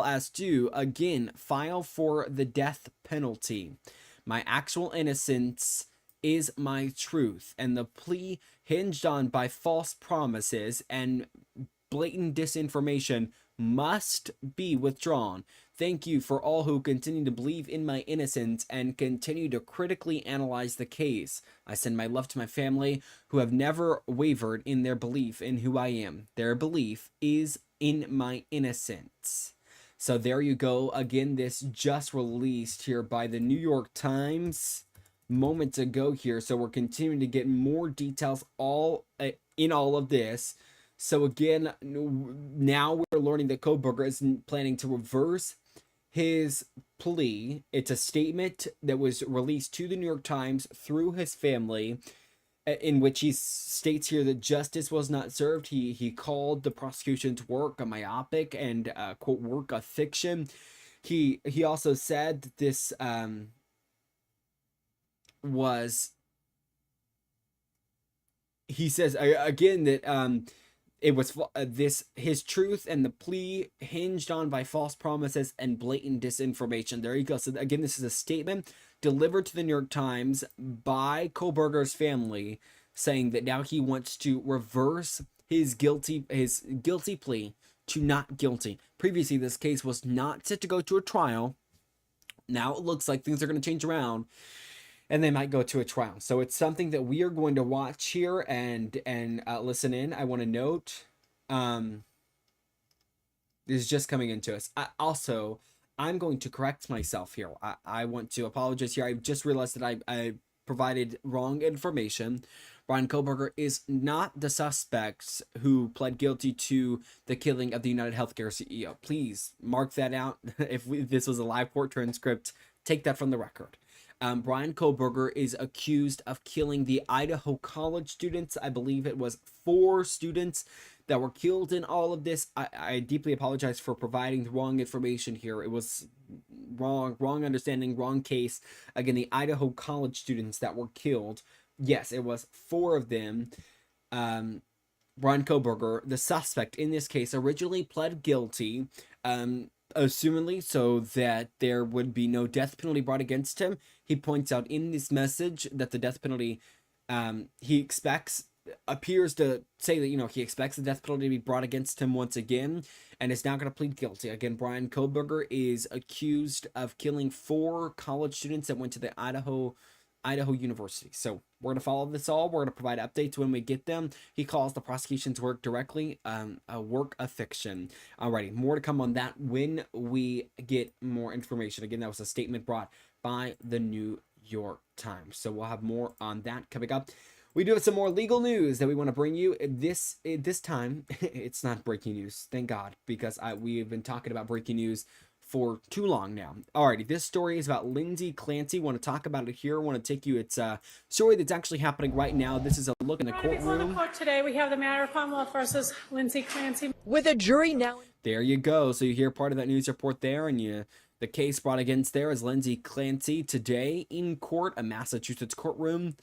as to, again, file for the death penalty. My actual innocence is my truth, and the plea hinged on by false promises and blatant disinformation must be withdrawn. Thank you for all who continue to believe in my innocence and continue to critically analyze the case. I send my love to my family who have never wavered in their belief in who I am. Their belief is in my innocence." So there you go. Again, this just released here by the New York Times moments ago here. So we're continuing to get more details in all of this. So again, now we're learning that Kohberger is planning to reverse his plea. It's a statement that was released to the New York Times through his family, in which he states here that justice was not served. He called the prosecution's work a myopic and quote, work of fiction. He also said that this he says again that it was his truth and the plea hinged on by false promises and blatant disinformation. There you go. So again, this is a statement delivered to the New York Times by Kohberger's family, saying that now he wants to reverse his guilty plea to not guilty. Previously, this case was not set to go to a trial. Now it looks like things are going to change around, and they might go to a trial. So it's something that we are going to watch here and listen in. I want to note, this is just coming into us. I'm going to correct myself here. I want to apologize here. I just realized that I provided wrong information. Bryan Kohberger is not the suspect who pled guilty to the killing of the United Healthcare CEO. Please mark that out. If this was a live court transcript, take that from the record. Bryan Kohberger is accused of killing the Idaho college students. I believe it was 4 students that were killed in all of this. I deeply apologize for providing the wrong information here. It was wrong understanding, wrong case. Again, the Idaho college students that were killed. Yes, it was 4 of them. Bryan Kohberger, the suspect in this case, originally pled guilty, assumingly so that there would be no death penalty brought against him. He points out in this message that the death penalty appears to say that, he expects the death penalty to be brought against him once again, and is now going to plead guilty. Again, Bryan Kohberger is accused of killing 4 college students that went to the Idaho University. So we're going to follow this all. We're going to provide updates when we get them. He calls the prosecution's work directly a work of fiction. Alrighty, more to come on that when we get more information. Again, that was a statement brought by the New York Times. So we'll have more on that coming up. We do have some more legal news that we want to bring you. This time, it's not breaking news, thank God, because we have been talking about breaking news for too long now. Alrighty, this story is about Lindsay Clancy. Want to talk about it here. Want to take you. It's a story that's actually happening right now. This is a look in the Before the courtroom. court today, we have the matter of Commonwealth versus Lindsay Clancy. With a jury now. There you go. So you hear part of that news report there, and the case brought against there is Lindsay Clancy today in court, a Massachusetts courtroom.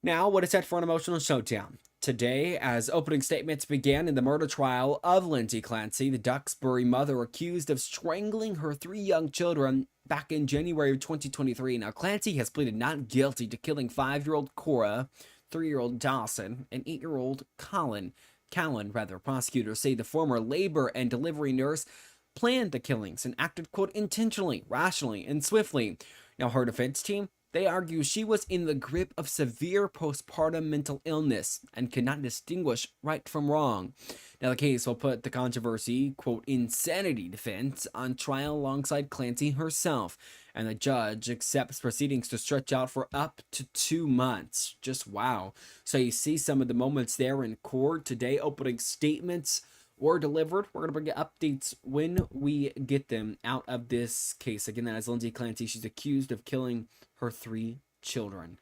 Now, what is set for an emotional showdown? Today, as opening statements began in the murder trial of Lindsay Clancy, the Duxbury mother accused of strangling her 3 young children back in January of 2023. Now, Clancy has pleaded not guilty to killing 5-year-old Cora, 3-year-old Dawson, and 8-year-old Callan. Prosecutors say the former labor and delivery nurse planned the killings and acted, quote, intentionally, rationally, and swiftly. Now, her defense team, they argue she was in the grip of severe postpartum mental illness and could not distinguish right from wrong. Now, the case will put the controversy, quote, insanity defense on trial alongside Clancy herself, and the judge accepts proceedings to stretch out for up to 2 months. Just wow. So you see some of the moments there in court today, opening statements were delivered. We're going to bring you updates when we get them out of this case. Again, that is Lindsay Clancy. She's accused of killing her 3 children.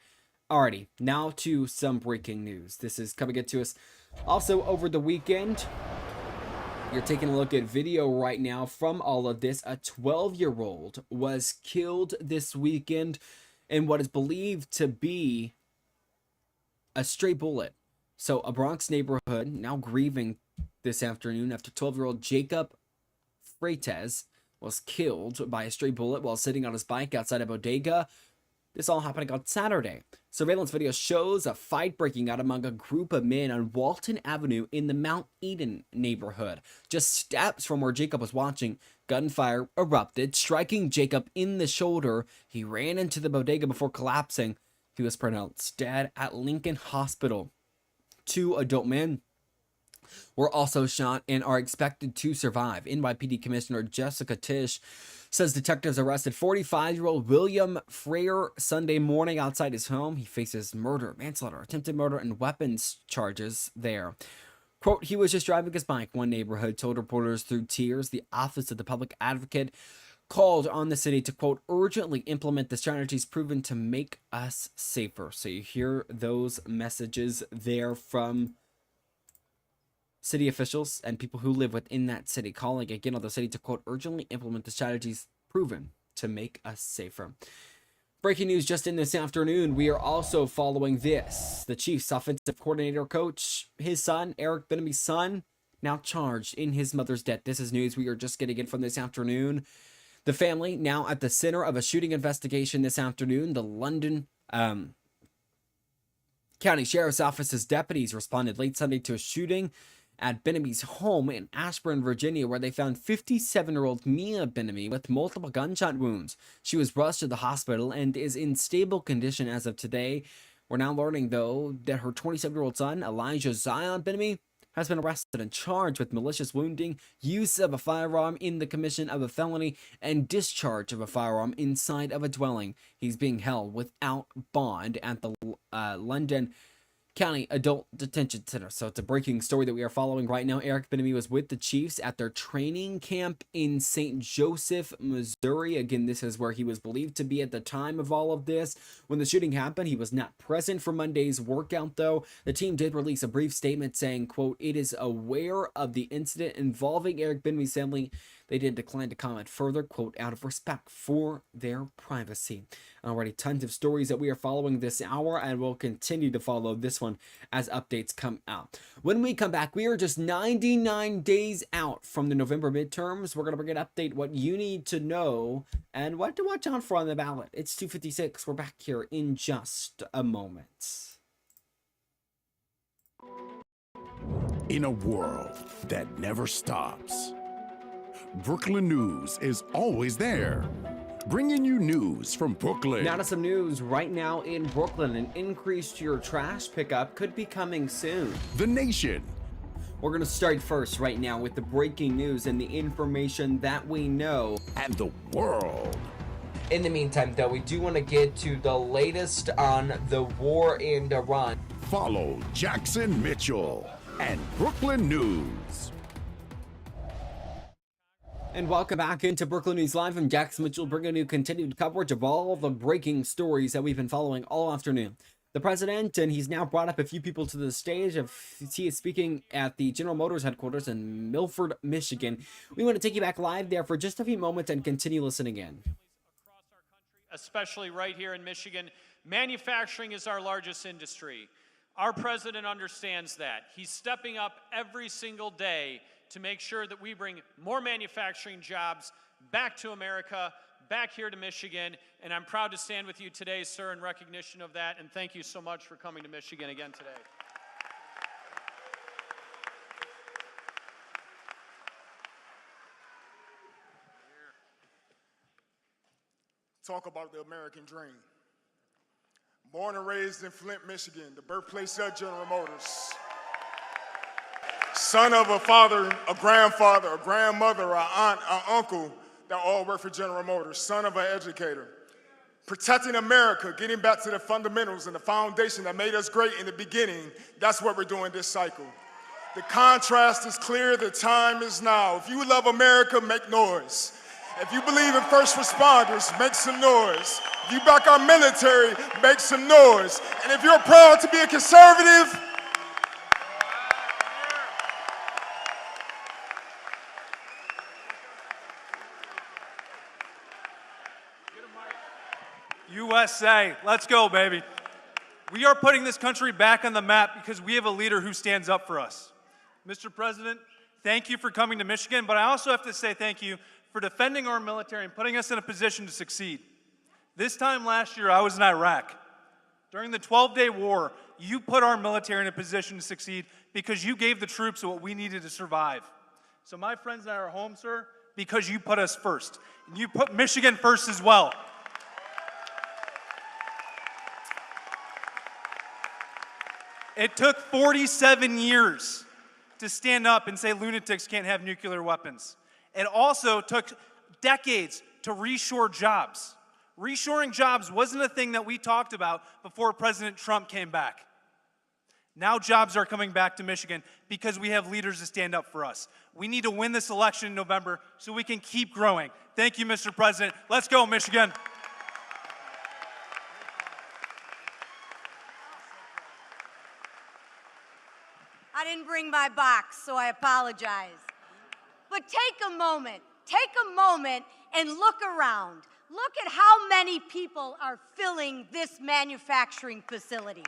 Alrighty, now to some breaking news. This is coming into us also over the weekend. You're taking a look at video right now from all of this. A 12-year-old was killed this weekend in what is believed to be a stray bullet. So a Bronx neighborhood now grieving this afternoon after 12-year-old Jacob Freitas was killed by a stray bullet while sitting on his bike outside a bodega. This all happening on Saturday. Surveillance video shows a fight breaking out among a group of men on Walton Avenue in the Mount Eden neighborhood. Just steps from where Jacob was watching, gunfire erupted, striking Jacob in the shoulder. He ran into the bodega before collapsing. He was pronounced dead at Lincoln Hospital. 2 adult men were also shot and are expected to survive. NYPD Commissioner Jessica Tisch says detectives arrested 45-year-old William Freyer Sunday morning outside his home. He faces murder, manslaughter, attempted murder, and weapons charges there. Quote, he was just driving his bike, one neighborhood told reporters through tears. The Office of the Public Advocate called on the city to, quote, urgently implement the strategies proven to make us safer. So you hear those messages there from city officials and people who live within that city, calling again on the city to, quote, urgently implement the strategies proven to make us safer. Breaking news just in this afternoon, we are also following this. The Chiefs offensive coordinator coach, his son, Eric Bieniemy's son, now charged in his mother's death. This is news we are just getting in from this afternoon. The family now at the center of a shooting investigation this afternoon. The London County Sheriff's Office's deputies responded late Sunday to a shooting at Bieniemy's home in Ashburn, Virginia, where they found 57-year-old Mia Bieniemy with multiple gunshot wounds. She was rushed to the hospital and is in stable condition as of today. We're now learning, though, that her 27-year-old son, Elijah Zion Bieniemy, has been arrested and charged with malicious wounding, use of a firearm in the commission of a felony, and discharge of a firearm inside of a dwelling. He's being held without bond at the London County Adult Detention Center. So it's a breaking story that we are following right now. Eric Bieniemy was with the Chiefs at their training camp in St. Joseph, Missouri. Again, this is where he was believed to be at the time of all of this. When the shooting happened, he was not present for Monday's workout, though. The team did release a brief statement saying, quote, it is aware of the incident involving Eric Bieniemy's family. They did decline to comment further, quote, out of respect for their privacy. Already tons of stories that we are following this hour, and we'll continue to follow this one as updates come out. When we come back, we are just 99 days out from the November midterms. We're going to bring an update, what you need to know, and what to watch out for on the ballot. It's 2:56. We're back here in just a moment. In a world that never stops, Brookland News is always there, bringing you news from Brookland. Now to some news right now in Brooklyn. An increase to your trash pickup could be coming soon. The nation. We're going to start first right now with the breaking news and the information that we know. And the world. In the meantime, though, we do want to get to the latest on the war in Iran. Follow Jackson Mitchell and Brooklyn News. And welcome back into Brooklyn News Live. I'm Jackson Mitchell, bringing you continued coverage of all the breaking stories that we've been following all afternoon. The president, and he's now brought up a few people to the stage. He is speaking at the General Motors headquarters in Milford, Michigan. We want to take you back live there for just a few moments and continue listening in. Especially right here in Michigan, manufacturing is our largest industry. Our president understands that. He's stepping up every single day to make sure that we bring more manufacturing jobs back to America, back here to Michigan, and I'm proud to stand with you today, sir, in recognition of that, and thank you so much for coming to Michigan again today. Talk about the American dream. Born and raised in Flint, Michigan, the birthplace of General Motors. Son of a father, a grandfather, a grandmother, an aunt, an uncle that all work for General Motors. Son of an educator. Protecting America, getting back to the fundamentals and the foundation that made us great in the beginning. That's what we're doing this cycle. The contrast is clear, the time is now. If you love America, make noise. If you believe in first responders, make some noise. If you back our military, make some noise. And if you're proud to be a conservative, USA, let's go, baby. We are putting this country back on the map because we have a leader who stands up for us. Mr. President, thank you for coming to Michigan, but I also have to say thank you for defending our military and putting us in a position to succeed. This time last year, I was in Iraq. During the 12-day war, you put our military in a position to succeed because you gave the troops what we needed to survive. So my friends and I are home, sir, because you put us first. And you put Michigan first as well. It took 47 years to stand up and say lunatics can't have nuclear weapons. It also took decades to reshore jobs. Reshoring jobs wasn't a thing that we talked about before President Trump came back. Now jobs are coming back to Michigan because we have leaders to stand up for us. We need to win this election in November so we can keep growing. Thank you, Mr. President. Let's go, Michigan. I didn't bring my box, so I apologize. But take a moment and look around. Look at how many people are filling this manufacturing facility.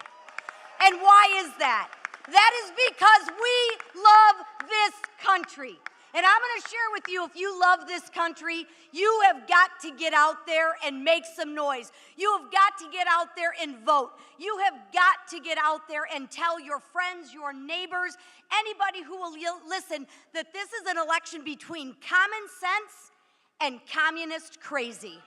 And why is that? That is because we love this country. And I'm going to share with you, if you love this country, you have got to get out there and make some noise. You have got to get out there and vote. You have got to get out there and tell your friends, your neighbors, anybody who will listen, that this is an election between common sense and communist crazy.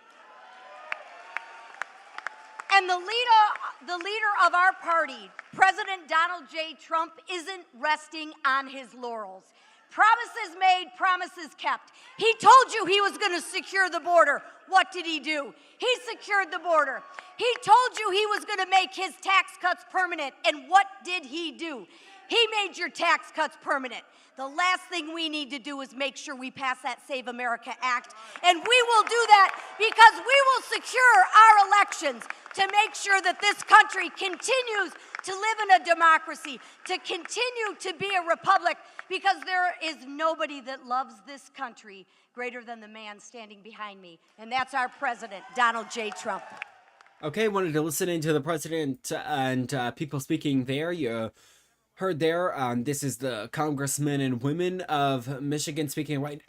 And the leader of our party, President Donald J. Trump, isn't resting on his laurels. Promises made, promises kept. He told you he was going to secure the border. What did he do? He secured the border. He told you he was going to make his tax cuts permanent. And what did he do? He made your tax cuts permanent. The last thing we need to do is make sure we pass that Save America Act. And we will do that because we will secure our elections to make sure that this country continues to live in a democracy, to continue to be a republic, because there is nobody that loves this country greater than the man standing behind me, and that's our president, Donald J. Trump. Okay, wanted to listen into the president and people speaking there. You heard there, this is the congressmen and women of Michigan speaking right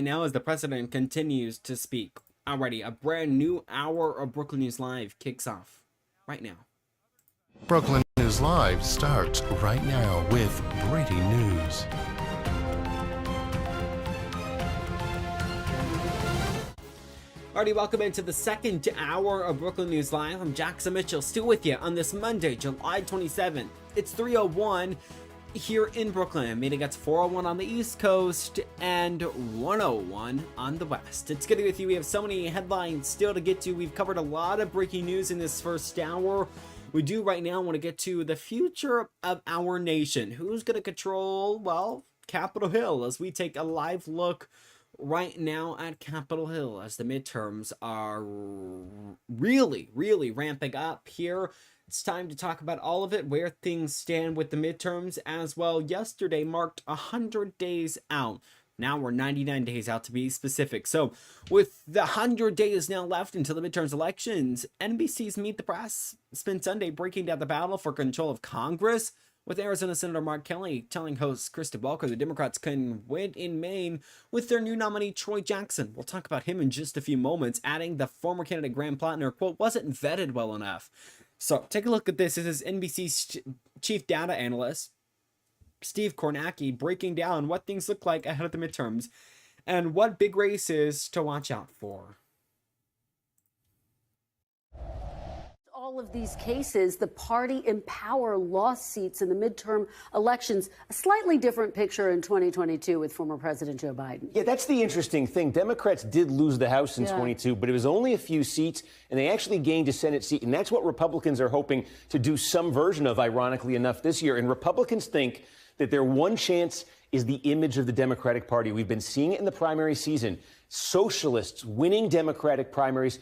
now as the president continues to speak. Already, a brand new hour of Brooklyn News Live kicks off right now. Brooklyn News Live starts right now with breaking news. Alrighty, welcome into the second hour of Brooklyn News Live. I'm Jackson Mitchell, still with you on this Monday, July 27th. It's 3:01. here in Brooklyn, meeting at 401 on the East Coast and 101 on the West. It's good to be with you. We have so many headlines still to get to. We've covered a lot of breaking news in this first hour. We do right now want to get to the future of our nation. Who's going to control, well, Capitol Hill, as we take a live look right now at Capitol Hill as the midterms are really ramping up here. It's time to talk about all of it, where things stand with the midterms as well. Yesterday marked 100 days out. Now we're 99 days out to be specific. So with the 100 days now left until the midterms elections, NBC's Meet the Press spent Sunday breaking down the battle for control of Congress, with Arizona Senator Mark Kelly telling host Kristen Welker the Democrats can win in Maine with their new nominee Troy Jackson. We'll talk about him in just a few moments, adding the former candidate Graham Plattner, quote, wasn't vetted well enough. So take a look at this. This is NBC's chief data analyst, Steve Kornacki, breaking down what things look like ahead of the midterms and what big races to watch out for. All of these cases, the party in power lost seats in the midterm elections. A slightly different picture in 2022 with former President Joe Biden. Yeah, that's the interesting thing. Democrats did lose the House in 22, but it was only a few seats, and they actually gained a Senate seat. And that's what Republicans are hoping to do some version of, ironically enough, this year. And Republicans think that their one chance is the image of the Democratic Party. We've been seeing it in the primary season. Socialists winning Democratic primaries,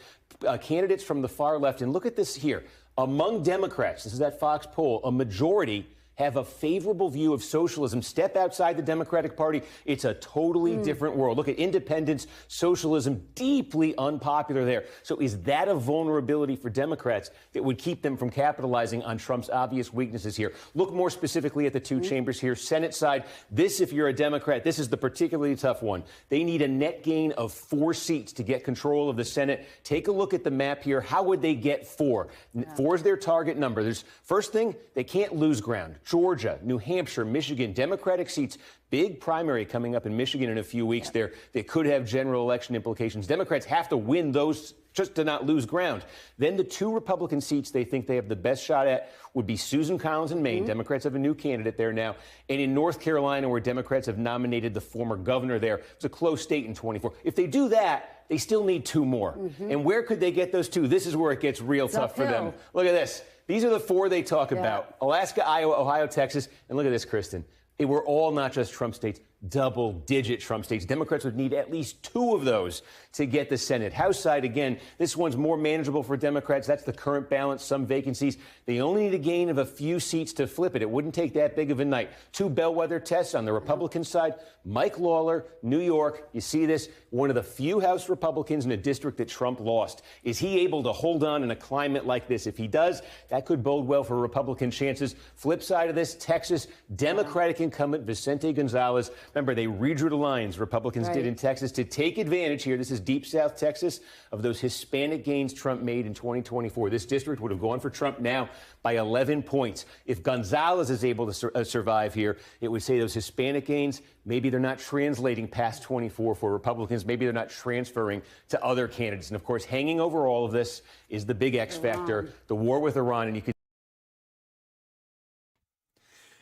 candidates from the far left. And look at this here. Among Democrats, this is that Fox poll, a majority have a favorable view of socialism. Step outside the Democratic Party, it's a totally different world. Look at independence, socialism, deeply unpopular there. So is that a vulnerability for Democrats that would keep them from capitalizing on Trump's obvious weaknesses here? Look more specifically at the two chambers here. Senate side, this, if you're a Democrat, this is the particularly tough one. They need a net gain of 4 seats to get control of the Senate. Take a look at the map here. How would they get 4? 4 is their target number. There's first thing, they can't lose ground. Georgia, New Hampshire, Michigan, Democratic seats, big primary coming up in Michigan in a few weeks there. They could have general election implications. Democrats have to win those just to not lose ground. Then the 2 Republican seats they think they have the best shot at would be Susan Collins in Maine. Democrats have a new candidate there now. And in North Carolina, where Democrats have nominated the former governor there. It's a close state in 24. If they do that, they still need 2 more. And where could they get those 2? This is where it gets real tough for them. Look at this. These are the 4 they talk about. Alaska, Iowa, Ohio, Texas. And look at this, Kristen. They were all not just Trump states, double-digit Trump states. Democrats would need at least 2 of those to get the Senate. House side, again, this one's more manageable for Democrats. That's the current balance, some vacancies. They only need a gain of a few seats to flip it. It wouldn't take that big of a night. 2 bellwether tests on the Republican side. Mike Lawler, New York. You see this? One of the few House Republicans in a district that Trump lost. Is he able to hold on in a climate like this? If he does, that could bode well for Republican chances. Flip side of this, Texas, Democratic incumbent Vicente Gonzalez. Remember, they redrew the lines, Republicans did in Texas, to take advantage here. This is deep South Texas, of those Hispanic gains Trump made in 2024. This district would have gone for Trump now by 11 points. If Gonzalez is able to survive here, it would say those Hispanic gains, maybe they're not translating past 24 for Republicans. Maybe they're not transferring to other candidates. And, of course, hanging over all of this is the big X factor, the war with Iran. And you can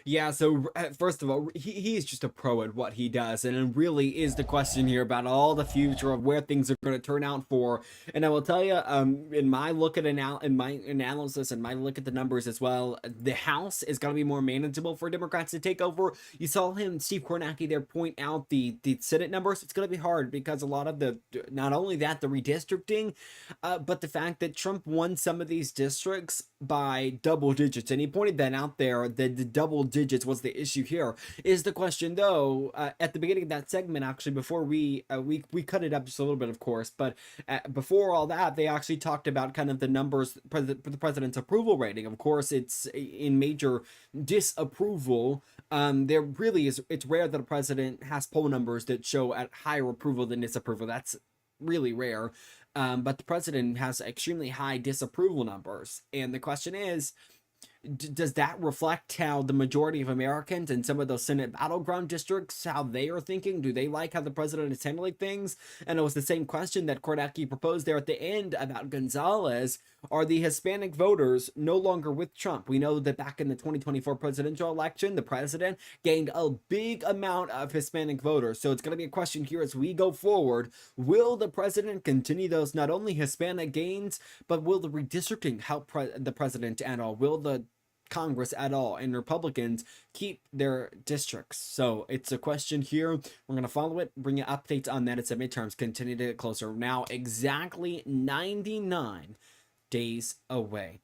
Yeah, so first of all, he's just a pro at what he does, and it really is the question here about all the future of where things are going to turn out for. And I will tell you, in my look at in my analysis and my look at the numbers as well, the House is going to be more manageable for Democrats to take over. You saw him, Steve Kornacki, there point out the Senate numbers. It's going to be hard because a lot of the, not only that, the redistricting, but the fact that Trump won some of these districts by double digits, and he pointed that out there, that the double digits was the issue here. Is the question, though, at the beginning of that segment, actually, before we cut it up just a little bit, of course, but before all that, they actually talked about kind of the numbers for the president's approval rating. Of course, it's in major disapproval. There really is, it's rare that a president has poll numbers that show at higher approval than disapproval. That's really rare. But the president has extremely high disapproval numbers. And the question is, does that reflect how the majority of Americans in some of those Senate battleground districts, how they are thinking? Do they like how the president is handling things? And it was the same question that Kornacki proposed there at the end about Gonzalez. Are the Hispanic voters no longer with Trump? We know that back in the 2024 presidential election, the president gained a big amount of Hispanic voters. So it's going to be a question here as we go forward. Will the president continue those not only Hispanic gains, but will the redistricting help the president at all? Will the Congress at all and Republicans keep their districts? So it's a question here. We're going to follow it, bring you updates on that as the midterms continue to get closer. Now exactly 99 days away.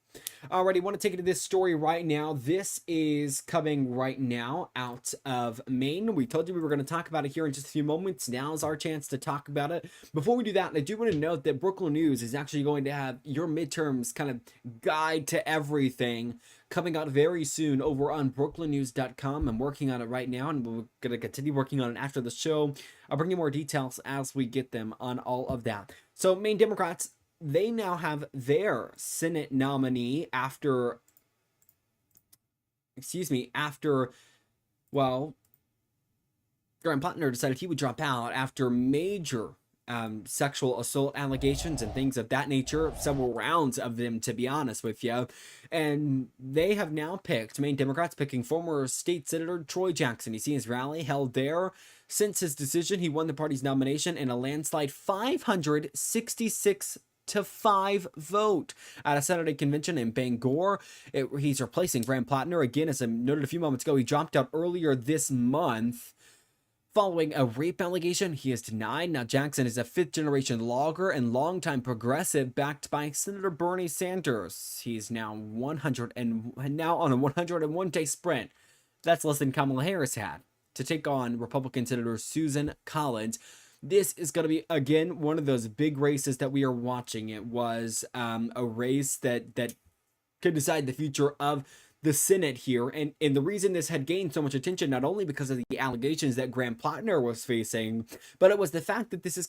Alrighty, want to take you to this story right now. This is coming right now out of Maine. We told you we were going to talk about it here in just a few moments. Now's our chance to talk about it. Before we do that, I do want to note that Brookland News is actually going to have your midterms kind of guide to everything coming out very soon over on brooklandnews.com. I'm working on it right now, and we're going to continue working on it after the show. I'll bring you more details as we get them on all of that. So Maine Democrats, they now have their Senate nominee after, well, Graham Plattner decided he would drop out after major sexual assault allegations and things of that nature, several rounds of them, to be honest with you. And they have now picked, Maine Democrats picking former state senator Troy Jackson. You see his rally held there. Since his decision, he won the party's nomination in a landslide 566 to 5 vote at a Saturday convention in Bangor. He's replacing Graham Plattner. Again, as I noted a few moments ago, he dropped out earlier this month following a rape allegation he is denied. Now, Jackson is a fifth-generation logger and longtime progressive backed by Senator Bernie Sanders. He's now on a 101-day sprint. That's less than Kamala Harris had to take on Republican Senator Susan Collins. This is going to be, again, one of those big races that we are watching. It was a race that could decide the future of the Senate here. And the reason this had gained so much attention, not only because of the allegations that Graham Plattner was facing, but it was the fact that this is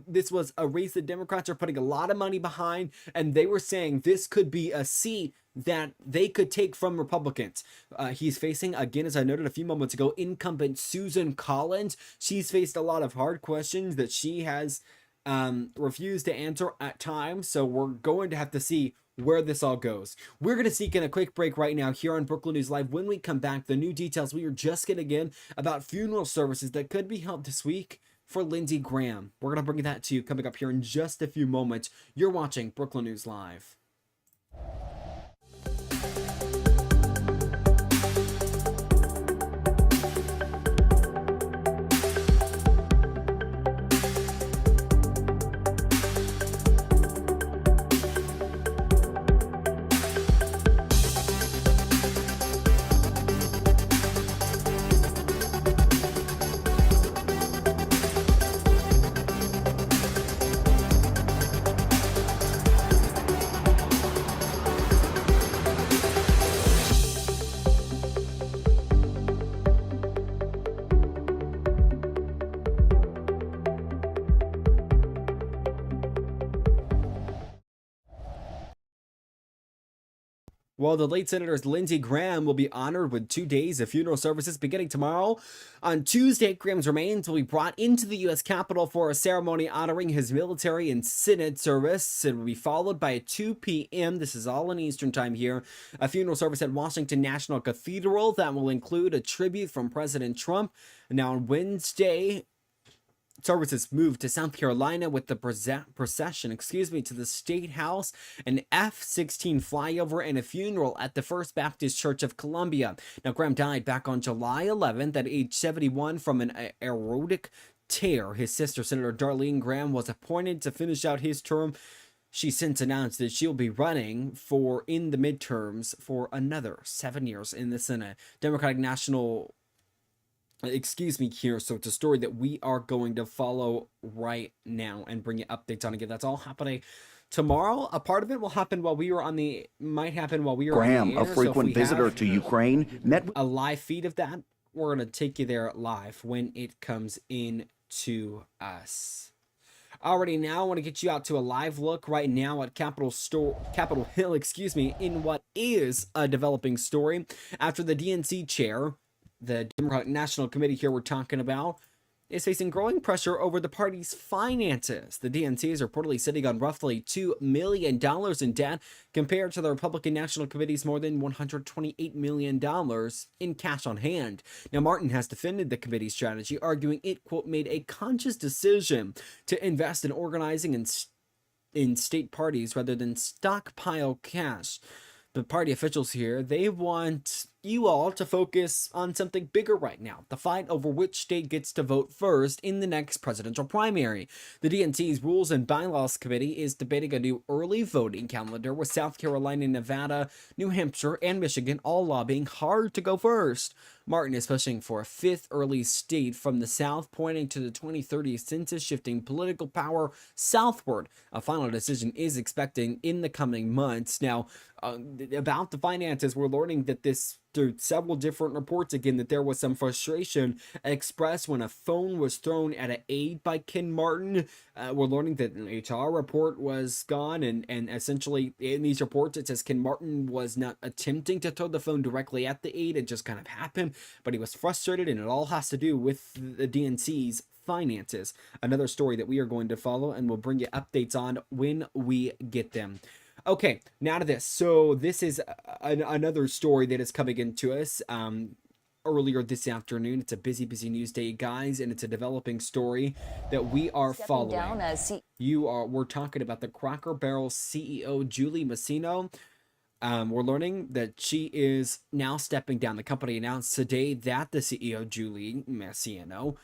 this was a race that Democrats are putting a lot of money behind, and they were saying this could be a seat that they could take from Republicans. He's facing, again, as I noted a few moments ago, incumbent Susan Collins. She's faced a lot of hard questions that she has refused to answer at times. So we're going to have to see where this all goes. We're going to sneak in a quick break right now here on Brookland News Live. When we come back, the new details we are just getting in about funeral services that could be held this week for Lindsey Graham. We're going to bring that to you coming up here in just a few moments. You're watching Brookland News Live. Well, the late Senator Lindsey Graham will be honored with 2 days of funeral services beginning tomorrow. On Tuesday, Graham's remains will be brought into the U.S. Capitol for a ceremony honoring his military and Senate service. It will be followed by a 2 p.m., this is all in Eastern time here, a funeral service at Washington National Cathedral that will include a tribute from President Trump. Now, on Wednesday, services moved to South Carolina with the procession, to the State House, an F-16 flyover, and a funeral at the First Baptist Church of Columbia. Now, Graham died back on July 11th at age 71 from an aortic tear. His sister, Senator Darlene Graham, was appointed to finish out his term. She since announced that she'll be running in the midterms for another 7 years in the Senate. Democratic National here. So it's a story that we are going to follow right now and bring you updates on again. That's all happening tomorrow. A part of it will happen while we are on the, Graham, on the air. a frequent visitor to Ukraine, met a live feed of that. We're going to take you there live when it comes in to us. Already now, I want to get you out to a live look right now at Capitol Hill, in what is a developing story after the DNC chair, the Democratic National Committee here we're talking about, is facing growing pressure over the party's finances. The DNC is reportedly sitting on roughly $2 million in debt compared to the Republican National Committee's more than $128 million in cash on hand. Now, Martin has defended the committee's strategy, arguing it, quote, made a conscious decision to invest in organizing in state parties rather than stockpile cash. The party officials here, they want you all to focus on something bigger right now, the fight over which state gets to vote first in the next presidential primary. The DNC's Rules and Bylaws Committee is debating a new early voting calendar with South Carolina, Nevada, New Hampshire, and Michigan all lobbying hard to go first. Martin is pushing for a fifth early state from the South, pointing to the 2030 census shifting political power southward. A final decision is expected in the coming months. Now, about the finances, we're learning that through several different reports again, that there was some frustration expressed when a phone was thrown at an aide by Ken Martin. We're learning that an HR report was gone, and essentially in these reports it says Ken Martin was not attempting to throw the phone directly at the aide. It just kind of happened, but he was frustrated, and it all has to do with the DNC's finances. Another story that we are going to follow, and we'll bring you updates on when we get them. Okay, now to this. So this is another story that is coming into us earlier this afternoon. It's a busy news day, guys, and it's a developing story that we are following. We're talking about the Cracker Barrel CEO, Julie Masino. We're learning that she is now stepping down. The company announced today that the CEO, Julie Masino,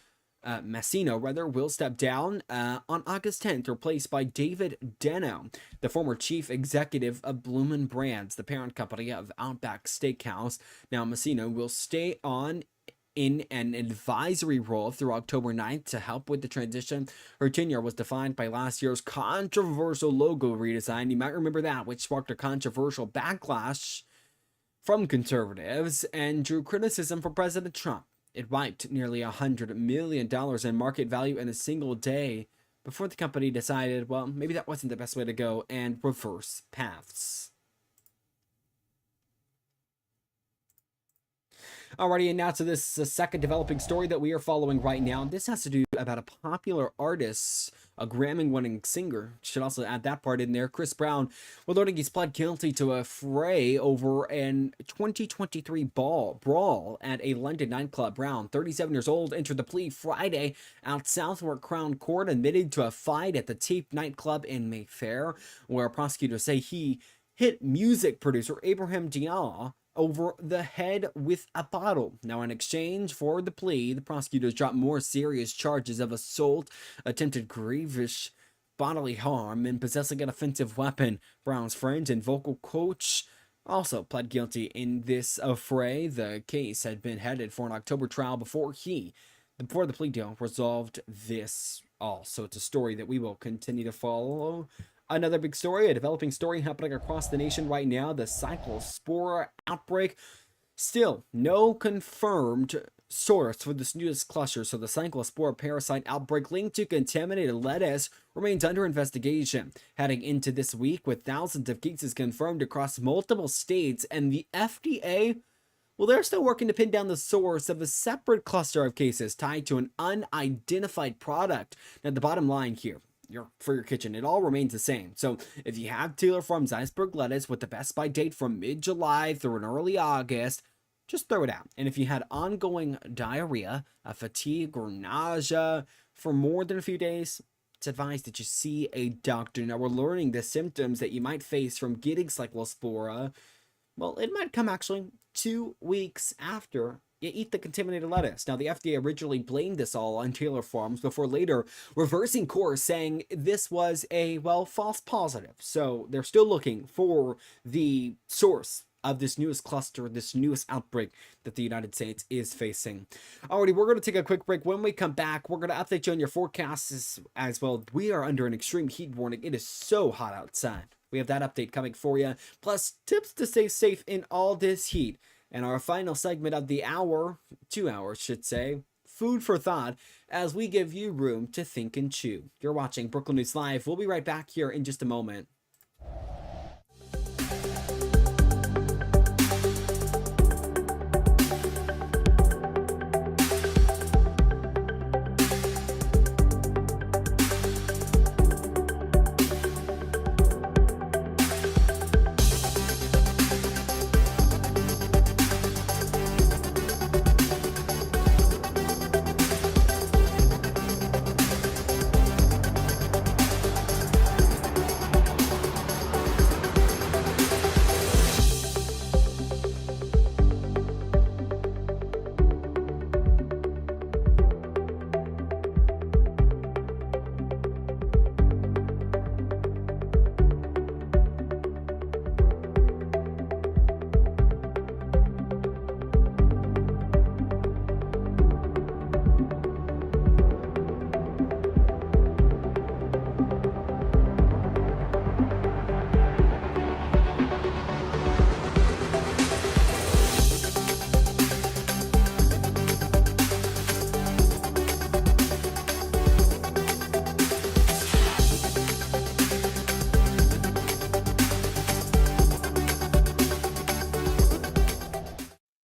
will step down on August 10th, replaced by David Deno, the former chief executive of Bloomin' Brands, the parent company of Outback Steakhouse. Now, Masino will stay on in an advisory role through October 9th to help with the transition. Her tenure was defined by last year's controversial logo redesign. You might remember that, which sparked a controversial backlash from conservatives and drew criticism from President Trump. It wiped nearly $100 million in market value in a single day before the company decided, well, maybe that wasn't the best way to go and reverse paths. Alrighty, and now to this second developing story that we are following right now. This has to do about a popular artist, a Grammy-winning singer. Should also add that part in there. Chris Brown, we're learning he's pled guilty to a fray over an 2023 brawl at a London nightclub. Brown, 37 years old, entered the plea Friday at Southwark Crown Court, admitted to a fight at the Tape nightclub in Mayfair, where prosecutors say he hit music producer Abraham Diallo over the head with a bottle. Now, in exchange for the plea, the prosecutors dropped more serious charges of assault, attempted grievous bodily harm, and possessing an offensive weapon. Brown's friend and vocal coach also pled guilty in this affray. The case had been headed for an October trial before the plea deal resolved this all. So it's a story that we will continue to follow. Another big story, a developing story happening across the nation right now, the cyclospora outbreak. Still, no confirmed source for this newest cluster, so the cyclospora parasite outbreak linked to contaminated lettuce remains under investigation. Heading into this week with thousands of cases confirmed across multiple states, and the FDA, well, they're still working to pin down the source of a separate cluster of cases tied to an unidentified product. Now, the bottom line here, for your kitchen, it all remains the same. So if you have Taylor Farms iceberg lettuce with the best by date from mid-July through an early August, just throw it out. And if you had ongoing diarrhea, fatigue, or nausea for more than a few days, it's advised that you see a doctor. Now, we're learning the symptoms that you might face from getting cyclospora. Well, it might come actually 2 weeks after you eat the contaminated lettuce. Now, the FDA originally blamed this all on Taylor Farms before later reversing course, saying this was a, false positive. So they're still looking for the source of this newest cluster, this newest outbreak that the United States is facing. Alrighty, we're going to take a quick break. When we come back, we're going to update you on your forecasts as well. We are under an extreme heat warning. It is so hot outside. We have that update coming for you, plus tips to stay safe in all this heat. And our final segment of the hour, 2 hours should say, food for thought as we give you room to think and chew. You're watching Brooklyn News Live. We'll be right back here in just a moment.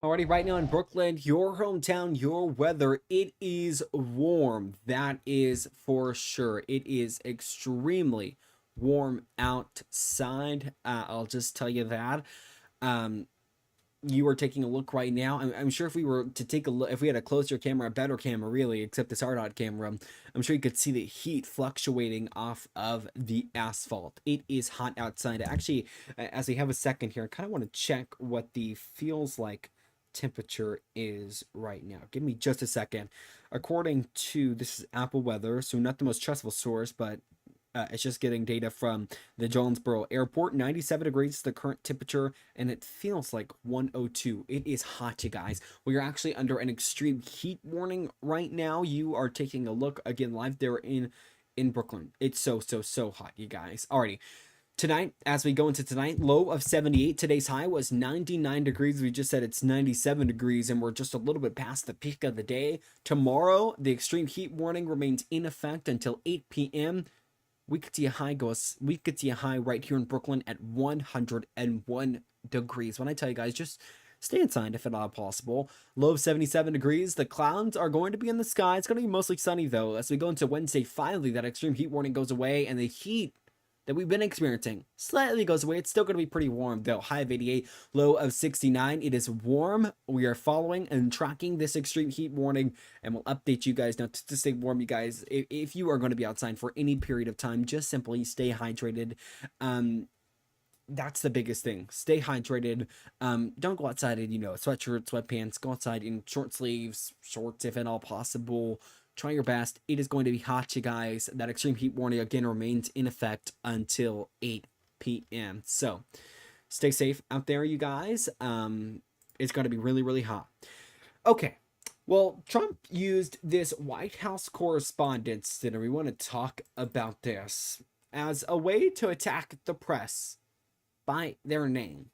Alrighty, right now in Brookland, your hometown, your weather, it is warm. That is for sure. It is extremely warm outside. I'll just tell you that. You are taking a look right now. I'm sure if we were to take a look, if we had a closer camera, a better camera really, except this RDOT camera, I'm sure you could see the heat fluctuating off of the asphalt. It is hot outside. Actually, as we have a second here, I kind of want to check what the feels like temperature is right now. Give me just a second. According to, this is Apple Weather, so not the most trustful source, but it's just getting data from the Jonesboro Airport. 97 degrees is the current temperature, and it feels like 102. It is hot, you guys. We are actually under an extreme heat warning right now. You are taking a look again live there in Brooklyn. It's so hot, you guys. Alrighty. Tonight, as we go into tonight, low of 78. Today's high was 99 degrees. We just said it's 97 degrees, and we're just a little bit past the peak of the day. Tomorrow, the extreme heat warning remains in effect until 8 p.m. We could see a high right here in Brooklyn at 101 degrees. When I tell you guys, just stay inside if at all possible. Low of 77 degrees. The clouds are going to be in the sky. It's going to be mostly sunny, though. As we go into Wednesday, finally, that extreme heat warning goes away, and the heat that we've been experiencing slightly goes away. It's still going to be pretty warm, though. High of 88, low of 69. It is warm. We are following and tracking this extreme heat warning, and we'll update you guys. Now, to stay warm, you guys, if you are going to be outside for any period of time, just simply stay hydrated. That's the biggest thing. Stay hydrated. Don't go outside in, sweatshirts, sweatpants. Go outside in short sleeves, shorts if at all possible. Try your best. It is going to be hot, you guys. That extreme heat warning, again, remains in effect until 8 p.m. So, stay safe out there, you guys. It's going to be really, really hot. Okay. Well, Trump used this White House Correspondents' Dinner. We want to talk about this as a way to attack the press by their name.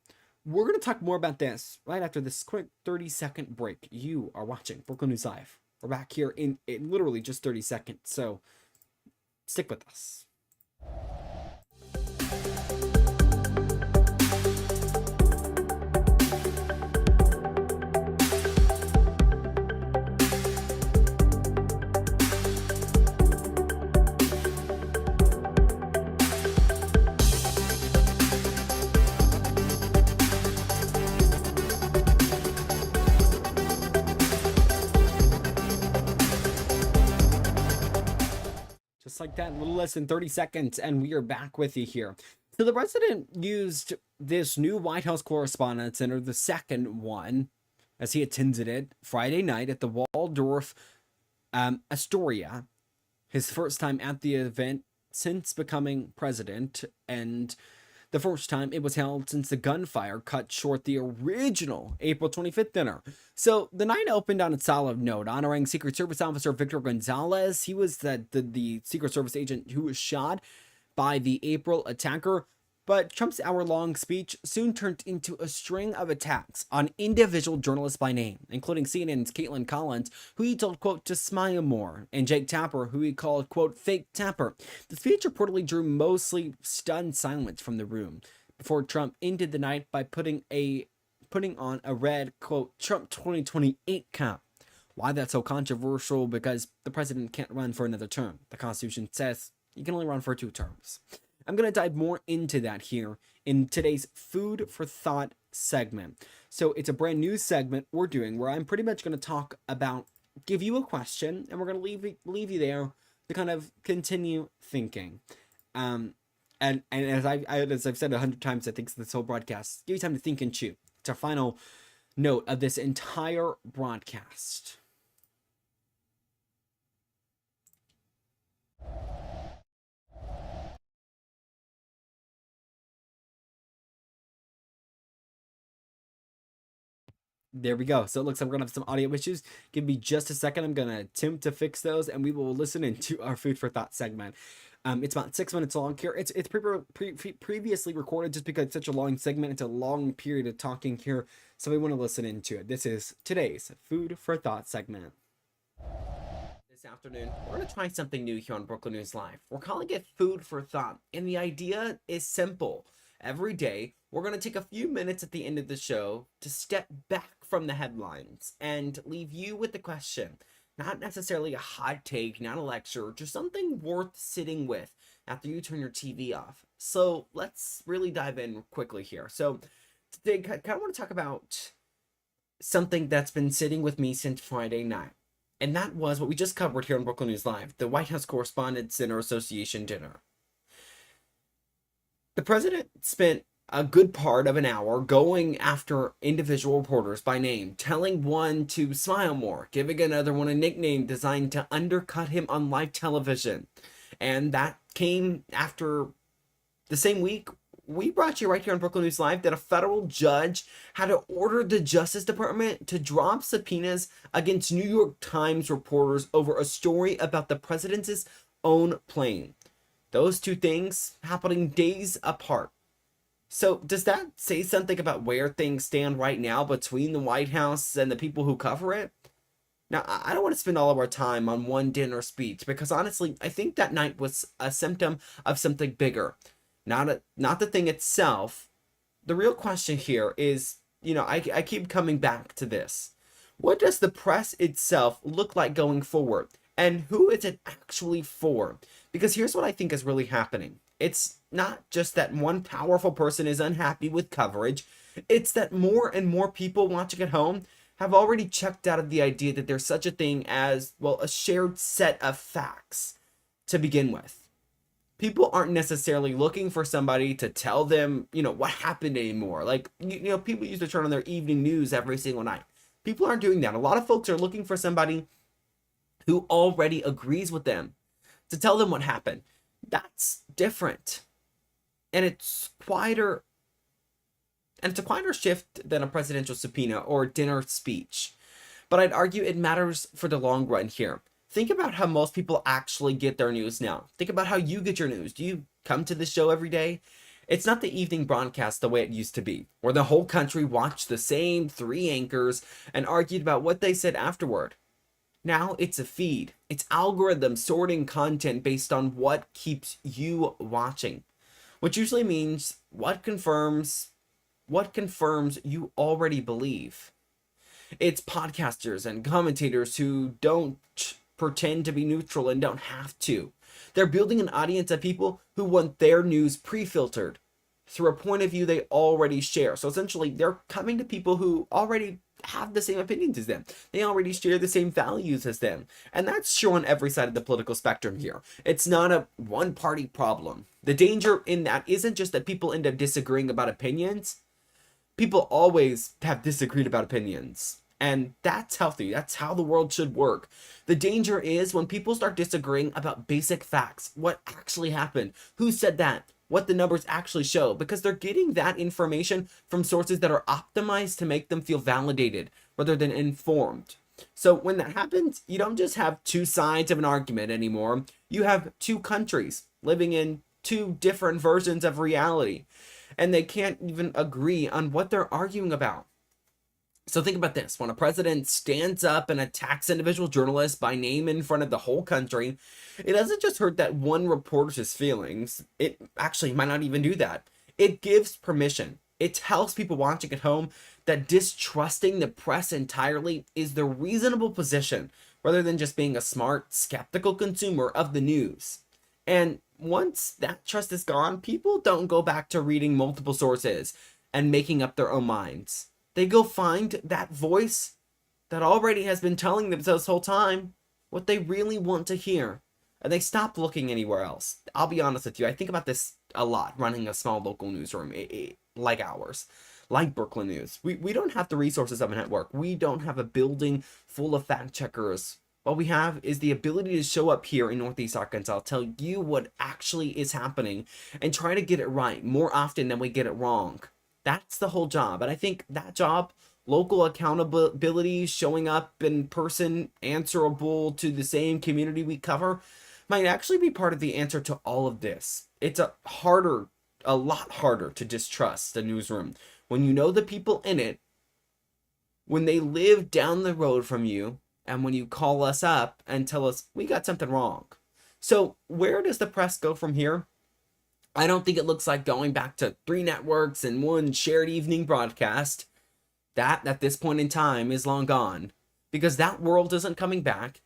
We're going to talk more about this right after this quick 30-second break. You are watching Brooklyn News Live. We're back here in literally just 30 seconds, so stick with us. Just like that, a little less than 30 seconds, and we are back with you here. So the president used this new White House Correspondents' Center, the second one, as he attended it Friday night at the Waldorf Astoria. His first time at the event since becoming president, and the first time it was held since the gunfire cut short the original April 25th dinner. So the night opened on a solid note, honoring Secret Service Officer Victor Gonzalez. He was the Secret Service agent who was shot by the April attacker. But Trump's hour-long speech soon turned into a string of attacks on individual journalists by name, including CNN's Caitlin Collins, who he told, quote, to smile more, and Jake Tapper, who he called, quote, fake Tapper. The speech reportedly drew mostly stunned silence from the room, before Trump ended the night by putting on a red, quote, Trump 2028 cap. Why that's so controversial? Because the president can't run for another term. The Constitution says you can only run for 2 terms. I'm going to dive more into that here in today's Food for Thought segment. So it's a brand new segment we're doing where I'm pretty much going to talk about, give you a question, and we're going to leave you there to kind of continue thinking. And as I've said 100 times, I think this whole broadcast, give you time to think and chew. It's our final note of this entire broadcast. There we go. So it looks like we're gonna have some audio issues. Give me just a second. I'm gonna attempt to fix those, and we will listen into our Food for Thought segment. It's about 6 minutes long here. It's previously recorded just because it's such a long segment. It's a long period of talking here, so we want to listen into it. This is today's Food for Thought segment. This afternoon, we're going to try something new here on Brookland News Live. We're calling it Food for Thought, and the idea is simple. Every day, we're going to take a few minutes at the end of the show to step back from the headlines and leave you with the question. Not necessarily a hot take, not a lecture, just something worth sitting with after you turn your TV off. So let's really dive in quickly here. So today, I kind of want to talk about something that's been sitting with me since Friday night. And that was what we just covered here on Brookland News Live, the White House Correspondents' Center Association dinner. The president spent a good part of an hour going after individual reporters by name, telling one to smile more, giving another one a nickname designed to undercut him on live television. And that came after the same week we brought you right here on Brookland News Live that a federal judge had to order the Justice Department to drop subpoenas against New York Times reporters over a story about the president's own plane. Those two things happening days apart. So does that say something about where things stand right now between the White House and the people who cover it? Now, I don't want to spend all of our time on one dinner speech because honestly, I think that night was a symptom of something bigger. Not the thing itself. The real question here is, I keep coming back to this. What does the press itself look like going forward? And who is it actually for? Because here's what I think is really happening. It's not just that one powerful person is unhappy with coverage. It's that more and more people watching at home have already checked out of the idea that there's such a thing as, well, a shared set of facts to begin with. People aren't necessarily looking for somebody to tell them, what happened anymore. Like, people used to turn on their evening news every single night. People aren't doing that. A lot of folks are looking for somebody who already agrees with them to tell them what happened. That's different. And it's quieter. And it's a quieter shift than a presidential subpoena or dinner speech. But I'd argue it matters for the long run here. Think about how most people actually get their news now. Think about how you get your news. Do you come to the show every day? It's not the evening broadcast the way it used to be, where the whole country watched the same 3 anchors and argued about what they said afterward. Now it's a feed. It's algorithms sorting content based on what keeps you watching, which usually means what confirms you already believe. It's podcasters and commentators who don't pretend to be neutral and don't have to. They're building an audience of people who want their news pre-filtered through a point of view they already share. So essentially, they're coming to people who already have the same opinions as them. They already share the same values as them. And that's true on every side of the political spectrum here. It's not a one-party problem. The danger in that isn't just that people end up disagreeing about opinions. People always have disagreed about opinions. And that's healthy. That's how the world should work. The danger is when people start disagreeing about basic facts. What actually happened? Who said that? What the numbers actually show, because they're getting that information from sources that are optimized to make them feel validated rather than informed. So when that happens, you don't just have two sides of an argument anymore. You have two countries living in two different versions of reality, and they can't even agree on what they're arguing about. So think about this. When a president stands up and attacks individual journalists by name in front of the whole country, it doesn't just hurt that one reporter's feelings. It actually might not even do that. It gives permission. It tells people watching at home that distrusting the press entirely is the reasonable position, rather than just being a smart, skeptical consumer of the news. And once that trust is gone, people don't go back to reading multiple sources and making up their own minds. They go find that voice that already has been telling them this whole time what they really want to hear. And they stop looking anywhere else. I'll be honest with you, I think about this a lot, running a small local newsroom like ours, like Brookland News. We don't have the resources of a network. We don't have a building full of fact checkers. What we have is the ability to show up here in Northeast Arkansas, tell you what actually is happening, and try to get it right more often than we get it wrong. That's the whole job. And I think that job, local accountability, showing up in person, answerable to the same community we cover, might actually be part of the answer to all of this. It's a lot harder to distrust the newsroom when you know the people in it, when they live down the road from you, and when you call us up and tell us we got something wrong. So where does the press go from here? I don't think it looks like going back to 3 networks and 1 shared evening broadcast. That, at this point in time, is long gone, because that world isn't coming back.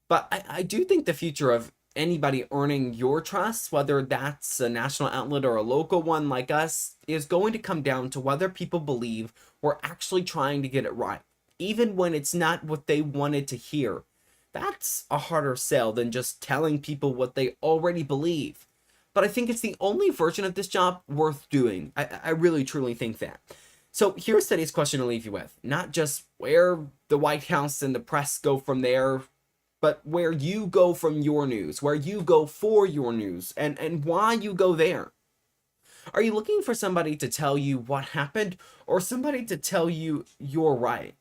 But I do think the future of anybody earning your trust, whether that's a national outlet or a local one like us, is going to come down to whether people believe we're actually trying to get it right, even when it's not what they wanted to hear. That's a harder sell than just telling people what they already believe. But I think it's the only version of this job worth doing. I really, truly think that. So here's today's question to leave you with. Not just where the White House and the press go from there, but where you go from your news, where you go for your news, and why you go there. Are you looking for somebody to tell you what happened, or somebody to tell you you're right?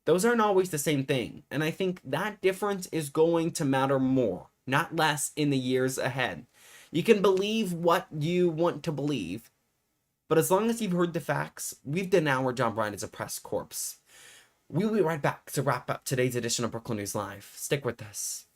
Those aren't always the same thing, and I think that difference is going to matter more, not less, in the years ahead. You can believe what you want to believe, but as long as you've heard the facts, we've done our job right as a press corps. We'll be right back to wrap up today's edition of Brookland News Live. Stick with us.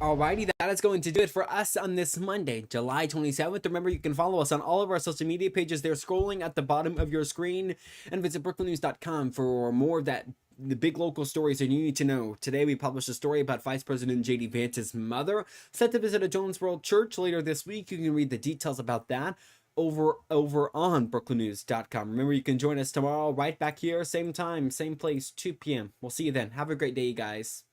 Alrighty, that is going to do it for us on this Monday, July 27th. Remember, you can follow us on all of our social media pages. They're scrolling at the bottom of your screen. And visit brooklandnews.com for more of the big local stories that you need to know. Today, we published a story about Vice President J.D. Vance's mother set to visit a Jonesboro church later this week. You can read the details about that over on brooklandnews.com. Remember, you can join us tomorrow right back here, same time, same place, 2 p.m. We'll see you then. Have a great day, you guys.